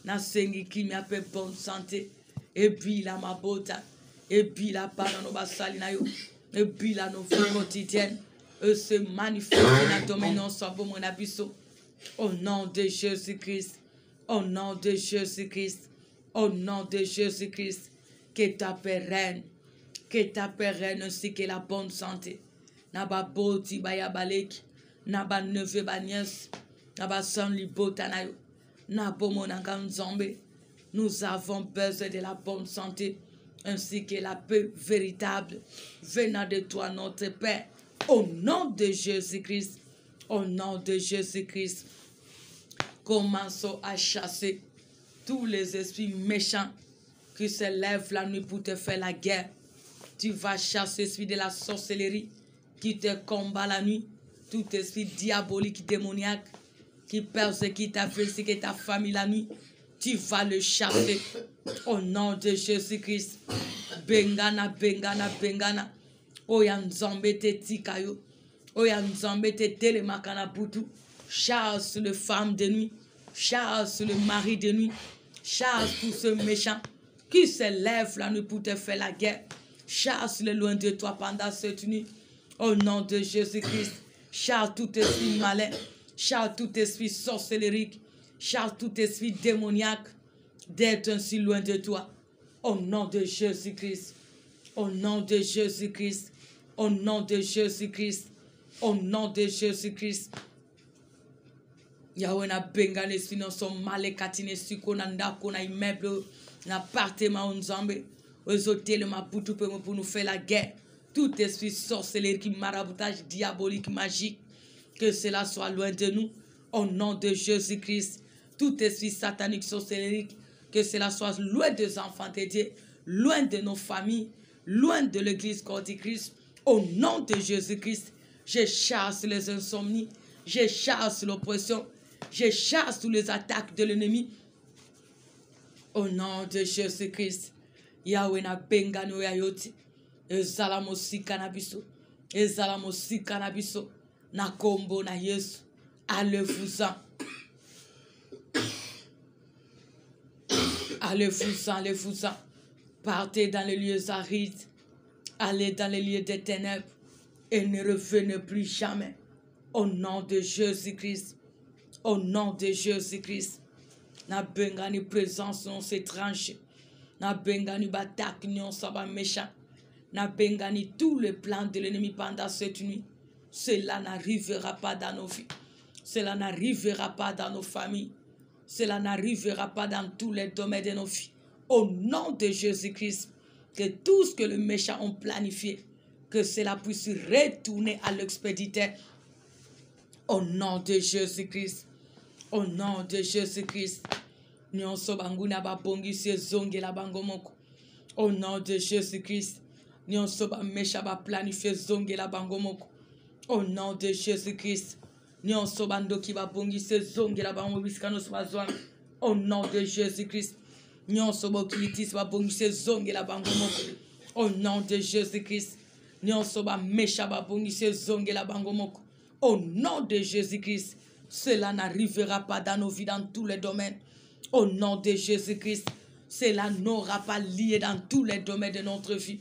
Na sengi kimia paie bonne santé. Et puis la mabota. Et puis la parole no basali na yo. Et puis la nos vies quotidiennes. Et se manifeste na domination sobre mon abisso. Au nom de Jésus-Christ. Au nom de Jésus-Christ. Au nom de Jésus-Christ. Que ta paix règne. Que ta paix règne ainsi que la bonne santé. Naba boti baya balek. Naba neve banyes. Naba son libota na yo. Nabo monangam zombe. Nous avons besoin de la bonne santé ainsi que la paix véritable venant de toi, notre Père. Au nom de Jésus-Christ. Au nom de Jésus-Christ. Commençons à chasser tous les esprits méchants qui se lèvent la nuit pour te faire la guerre. Tu vas chasser celui de la sorcellerie qui te combat la nuit. Tout esprit diabolique, démoniaque qui persécute ta famille la nuit. Tu vas le chasser au nom de Jésus-Christ. Bengana, bengana, bengana. Oyanzombe te tikayo. Oya Nzambe te telemakana putu. Chasse les femmes de nuit. Chasse le mari de nuit. Chasse tous ceux méchants qui se lèvent la nuit pour te faire la guerre. Chasse-les loin de toi pendant cette nuit. Au nom de Jésus-Christ. Chasse tout esprit malin. Chasse tout esprit sorcellérique. Chasse tout esprit démoniaque d'être ainsi loin de toi. Au nom de Jésus-Christ. Au nom de Jésus-Christ. Au nom de Jésus-Christ. Au nom de Jésus-Christ. Yahweh na bengane si non son male katine siko na ndako na immeuble na appartement au Nzambe. Aux hôtels ma pour nous faire la guerre. Tout esprit sorcellerie, maraboutage diabolique, magique, que cela soit loin de nous. Au nom de Jésus-Christ. Tout esprit satanique, sorcellerie, que cela soit loin des enfants de Dieu, loin de nos familles, loin de l'église corps du Christ. Au nom de Jésus-Christ, je chasse les insomnies, je chasse l'oppression, je chasse toutes les attaques de l'ennemi. Au nom de Jésus-Christ, Yahweh na bengano ya yoti, ezala mosika na biso, ezala mosika na biso, na kombo na Yesu, allez-vous-en. Allez-vous-en, allez-vous-en. Partez dans les lieux arides, allez dans les lieux des ténèbres et ne revenez plus jamais. Au nom de Jésus-Christ, au nom de Jésus-Christ, na bengani présence non étrange, na bengani batak non saba méchant, na bengani tous les plans de l'ennemi pendant cette nuit. Cela n'arrivera pas dans nos vies, cela n'arrivera pas dans nos familles, cela n'arrivera pas dans tous les domaines de nos vies. Au nom de Jésus-Christ, que tout ce que les méchants ont planifié, que cela puisse retourner à l'expéditeur. Au nom de Jésus-Christ. Au nom de Jésus-Christ. Au nom de Jésus-Christ. Au nom de Jésus-Christ. Au nom de Jésus-Christ. Au nom de Jésus-Christ. Au nom de Jésus-Christ, cela n'arrivera pas dans nos vies dans tous les domaines. Au nom de Jésus-Christ, cela n'aura pas lié dans tous les domaines de notre vie.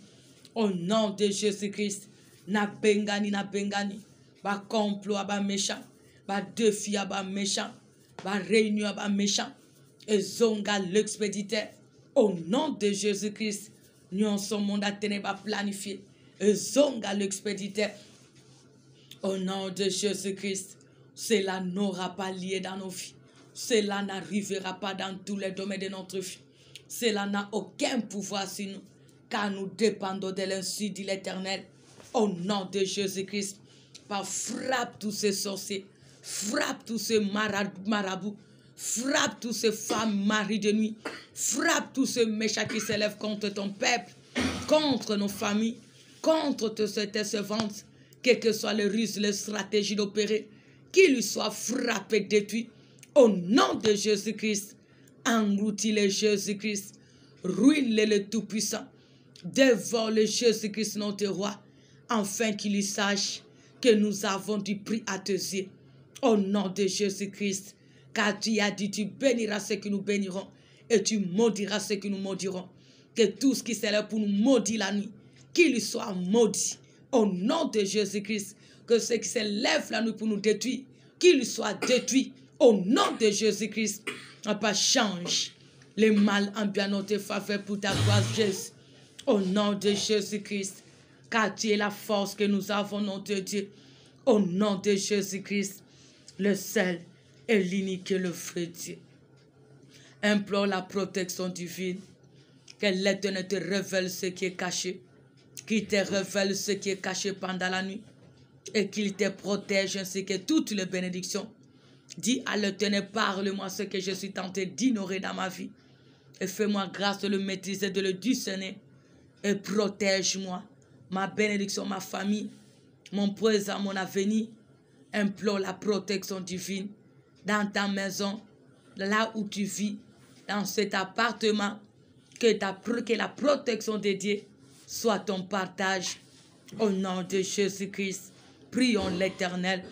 Au nom de Jésus-Christ, na bengani, ba complot aba méchant, ba défi aba méchant, ba réunion aba méchant, et zonga l'expéditeur. Au nom de Jésus-Christ, nous sommes monde à ténèbres planifié, et zonga l'expéditeur. Au nom de Jésus-Christ, cela n'aura pas lié dans nos vies. Cela n'arrivera pas dans tous les domaines de notre vie. Cela n'a aucun pouvoir sur nous, car nous dépendons de l'insu de l'Éternel. Au nom de Jésus-Christ, frappe tous ces sorciers, frappe tous ces marabouts, frappe tous ces femmes maris de nuit, frappe tous ces méchants qui s'élèvent contre ton peuple, contre nos familles, contre tes servantes, quelles que soient les ruses, les stratégies d'opérer, qu'il lui soit frappé, détruit. Au nom de Jésus-Christ, engloutis-les Jésus-Christ, ruine-les le Tout-Puissant, dévore le Jésus-Christ notre roi, afin qu'il lui sache que nous avons du prix à tes yeux. Au nom de Jésus-Christ, car tu as dit, tu béniras ceux que nous bénirons, et tu maudiras ceux que nous maudirons. Que tout ce qui s'élève pour nous maudire la nuit, qu'il lui soit maudit. Au nom de Jésus-Christ, que ceux qui se lèvent la nuit pour nous détruire, qu'ils soient détruits. Au nom de Jésus-Christ, Papa, change les mal en bien notre faveur pour ta gloire, Jésus. Au nom de Jésus-Christ, car tu es la force que nous avons, notre Dieu. Au nom de Jésus-Christ, le seul et l'unique et le vrai Dieu. Implore la protection divine, que l'Éternel te révèle ce qui est caché, qu'il te révèle ce qui est caché pendant la nuit et qu'il te protège ainsi que toutes les bénédictions. Dis à l'Éternel, parle-moi ce que je suis tenté d'ignorer dans ma vie et fais-moi grâce de le maîtriser, de le discerner et protège-moi, ma bénédiction, ma famille, mon présent, mon avenir. Implore la protection divine dans ta maison, là où tu vis, dans cet appartement, que la protection de Dieu soit ton partage. Au nom de Jésus-Christ, Prions l'Éternel.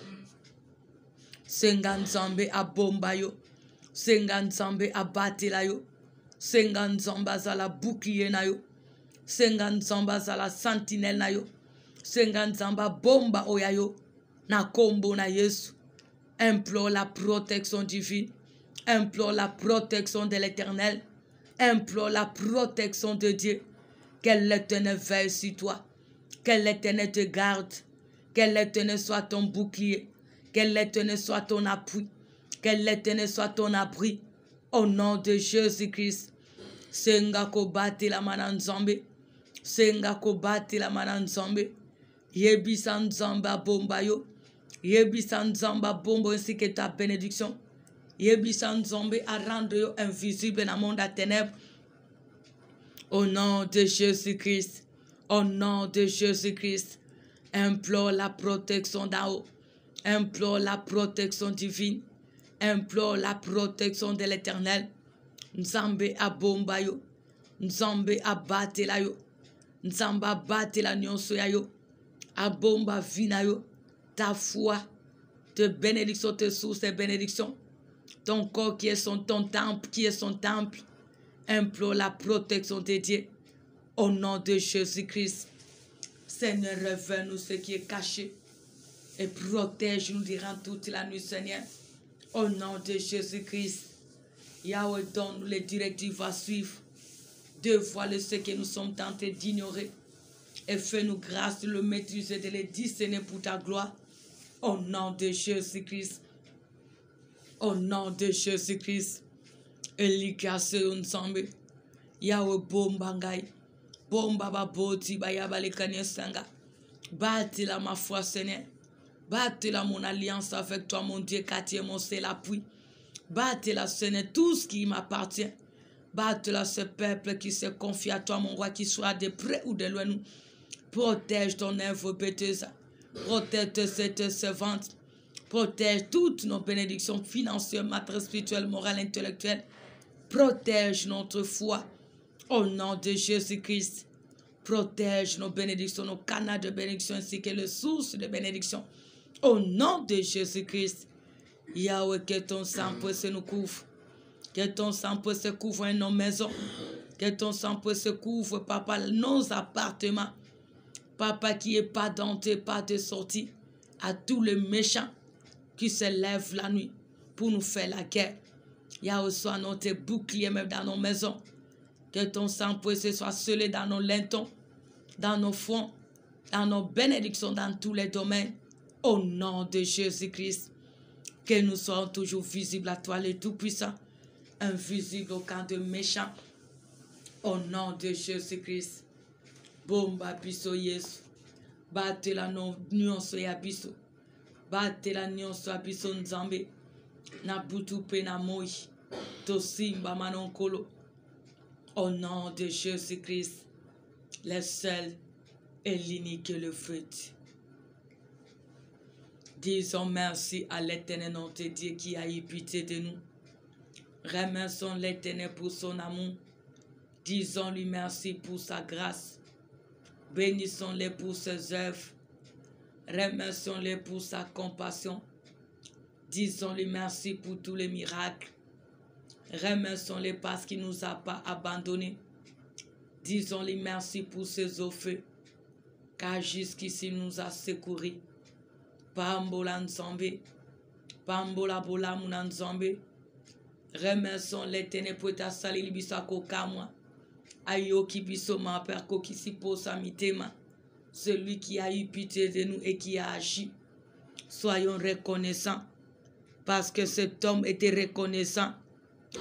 Senganzambe a bombayo. Senganzambe a batelayo. Senganzamba zala bouclier nayo. Senganzamba zala sentinelle nayo. Senganzamba bomba oyayo. Na kombo na Yesu. Implore la protection divine. Implore la protection de l'Éternel. Implore la protection de Dieu. Que l'Éternel veille sur toi. Que l'Éternel te garde. Que l'Éternel soit ton bouclier. Que l'Éternel soit ton appui. Que l'Éternel soit ton abri. Au nom de Jésus-Christ. Senga ko bati la mananzambe. Senga ko bati la mananzambe. Yebisa nzamba bomba yo. Yebisa nzamba bomba ainsi que ta bénédiction. Yebisa nzambe à rendre yo invisible dans le monde à ténèbres. Au nom de Jésus-Christ. Au nom de Jésus-Christ. Implore la protection d'en haut. Implore la protection divine. Implore la protection de l'Éternel. Nzambe a bomba yo. Nzambe a bate la yo. Nzambe a bate la nyonso ya yo. A bomba vina yo. Ta foi, te bénédiction, te source de bénédiction. Ton corps qui est ton temple, qui est son temple. Implore la protection de Dieu. Au nom de Jésus-Christ. Seigneur, révèle-nous ce qui est caché. Et protège-nous durant toute la nuit, Seigneur. Au nom de Jésus-Christ. Yahweh, donne-nous les directives à suivre. Dévoile ce que nous sommes tentés d'ignorer. Et fais-nous grâce de le maîtriser, de le discerner pour ta gloire. Au nom de Jésus-Christ. Au nom de Jésus-Christ. Elikase unsambe. Yahweh bomba ngai. Bomba ba boti ba yabale kanyesanga. Bâtis la ma foi, Seigneur. Bâtis la mon alliance avec toi, mon Dieu, car tu es mon seul appui. Bâtis la, Seigneur, tout ce qui m'appartient. Bâtis la, ce peuple qui se confie à toi, mon roi, qui soit de près ou de loin nous. Protège ton œuvre bêteuse. Protège cette servante. Protège toutes nos bénédictions financières, matérielles, spirituelles, morales, intellectuelles. Protège notre foi. Au nom de Jésus-Christ. Protège nos bénédictions, nos canaux de bénédiction ainsi que les sources de bénédiction. Au nom de Jésus-Christ. Yahweh, que ton sang puisse nous couvre. Que ton sang puisse couvrir nos maisons. Que ton sang puisse couvrir, papa, nos appartements. Papa, qui est pas d'entrée, pas de sortie. À tous les méchants qui se lèvent la nuit pour nous faire la guerre. Yahweh, soit notre bouclier même dans nos maisons. Que ton sang puisse soit scellé dans nos lintons, dans nos fronts, dans nos bénédictions, dans tous les domaines. Au nom de Jésus-Christ. Que nous soyons toujours visibles à toi, le Tout-Puissant. Invisibles au camp de méchants. Au nom de Jésus-Christ. Bomba biso Yesu. Bate la nyonso ya biso. Bate la nyonso ya biso nzambe. Na butu pe na moi. Tosimba manonkolo. Au nom de Jésus-Christ. Le seul et l'unique le fait. Disons merci à l'Éternel notre Dieu qui a eu pitié de nous. Remercions l'Éternel pour son amour. Disons-lui merci pour sa grâce. Bénissons-le pour ses œuvres. Remercions-le pour sa compassion. Disons-lui merci pour tous les miracles. Remercions-le parce qu'il ne nous a pas abandonnés. Disons-lui merci pour ses offres. Car jusqu'ici nous a secourus. Pambola nzambe. Pambola bola muna nzambe. Remercions l'Éternel pour ta sali libisa kokamwa. Ayoki biso ma père kokisi posa mitema. Celui qui a eu pitié de nous et qui a agi. Soyons reconnaissants. Parce que cet homme était reconnaissant.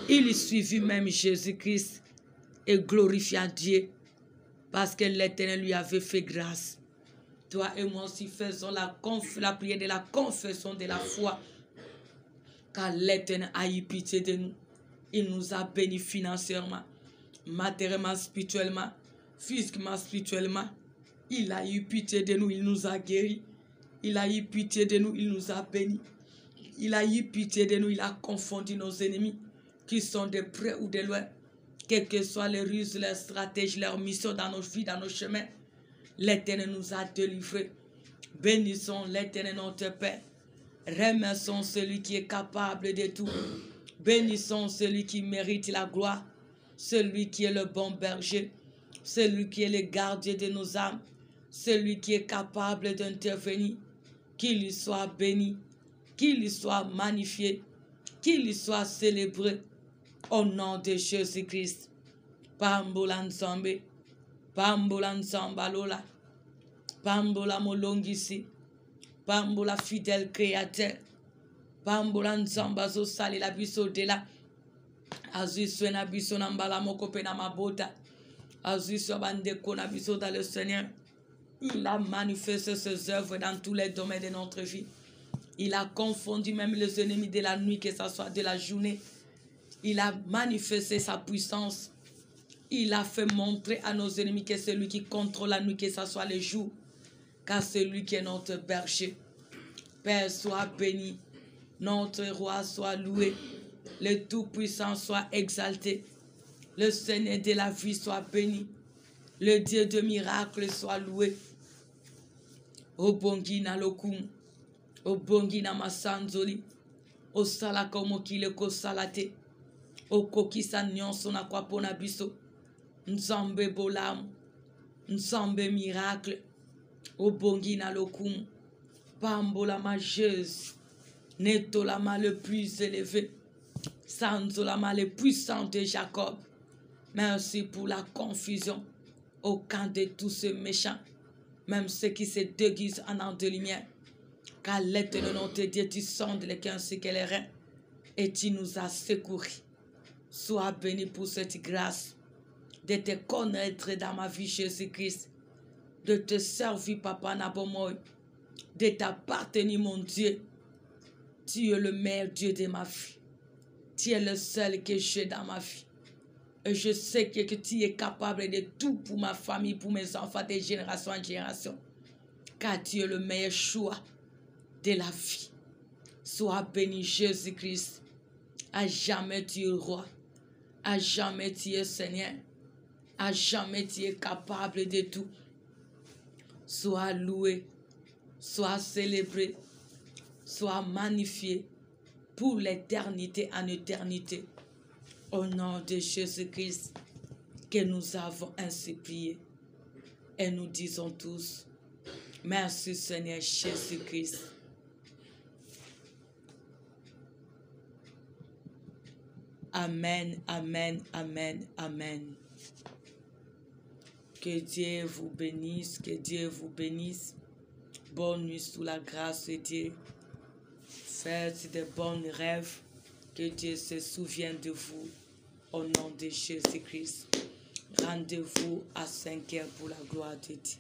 Il suivit même Jésus-Christ et glorifia Dieu. Parce que l'Éternel lui avait fait grâce. Toi et moi aussi faisons la prière de la confession de la foi. Car l'Éternel a eu pitié de nous. Il nous a bénis financièrement, matériellement, spirituellement, physiquement, spirituellement. Il a eu pitié de nous, il nous a guéris. Il a eu pitié de nous, il nous a bénis. Il a eu pitié de nous, il a confondu nos ennemis qui sont de près ou de loin. Quelles que soient les ruses, leurs stratégies, leurs missions dans nos vies, dans nos chemins. L'Éternel nous a délivrés. Bénissons l'Éternel notre Père. Remercions celui qui est capable de tout. Bénissons celui qui mérite la gloire, celui qui est le bon berger, celui qui est le gardien de nos âmes, celui qui est capable d'intervenir. Qu'il lui soit béni, qu'il lui soit magnifié, qu'il lui soit célébré au nom de Jésus-Christ. Pambola nzambe, pambola nzambalola, pambola molongisi, pambola fidèle créateur, pambola nzamba zo sali la biso de la, azuswe na biso na mbala moko pe na mabota, azuswe bandeko na biso dans le Seigneur. Il a manifesté ses œuvres dans tous les domaines de notre vie. Il a confondu même les ennemis de la nuit, que ce soit de la journée. Il a manifesté sa puissance. Il a fait montrer à nos ennemis que c'est lui qui contrôle la nuit, que ce soit le jour. Car c'est lui qui est notre berger. Père, sois béni. Notre roi soit loué. Le Tout-Puissant soit exalté. Le Seigneur de la vie soit béni. Le Dieu de miracles soit loué. Obongina lokum, obongina masanzoli, osala komo kile ko salate, okokisa nyonso na kwa pona biso, nzambe bolam, nzambe miracle, obongina lokum, pambola majeuse, netolama le plus élevé, sanzolama le puissant de Jacob. Merci pour la confusion au camp de tous ces méchants. Même ceux qui se déguisent en ange de lumière. Car l'Éternel notre Dieu, tu sondes les cœurs ainsi que les reins. Et tu nous as secourus. Sois béni pour cette grâce de te connaître dans ma vie, Jésus-Christ. De te servir, Papa Nabomoy. De t'appartenir, mon Dieu. Tu es le meilleur Dieu de ma vie. Tu es le seul que j'ai dans ma vie. Et je sais que tu es capable de tout pour ma famille, pour mes enfants, de génération en génération. Car tu es le meilleur choix de la vie. Sois béni, Jésus-Christ. À jamais tu es roi. À jamais tu es Seigneur. À jamais tu es capable de tout. Sois loué. Sois célébré. Sois magnifié pour l'éternité en éternité. Au nom de Jésus-Christ, que nous avons ainsi prié. Et nous disons tous, merci Seigneur Jésus-Christ. Amen, amen, amen, amen. Que Dieu vous bénisse, que Dieu vous bénisse. Bonne nuit sous la grâce de Dieu. Faites de bons rêves. Que Dieu se souvienne de vous au nom de Jésus-Christ. Rendez-vous à 5 heures pour la gloire de Dieu.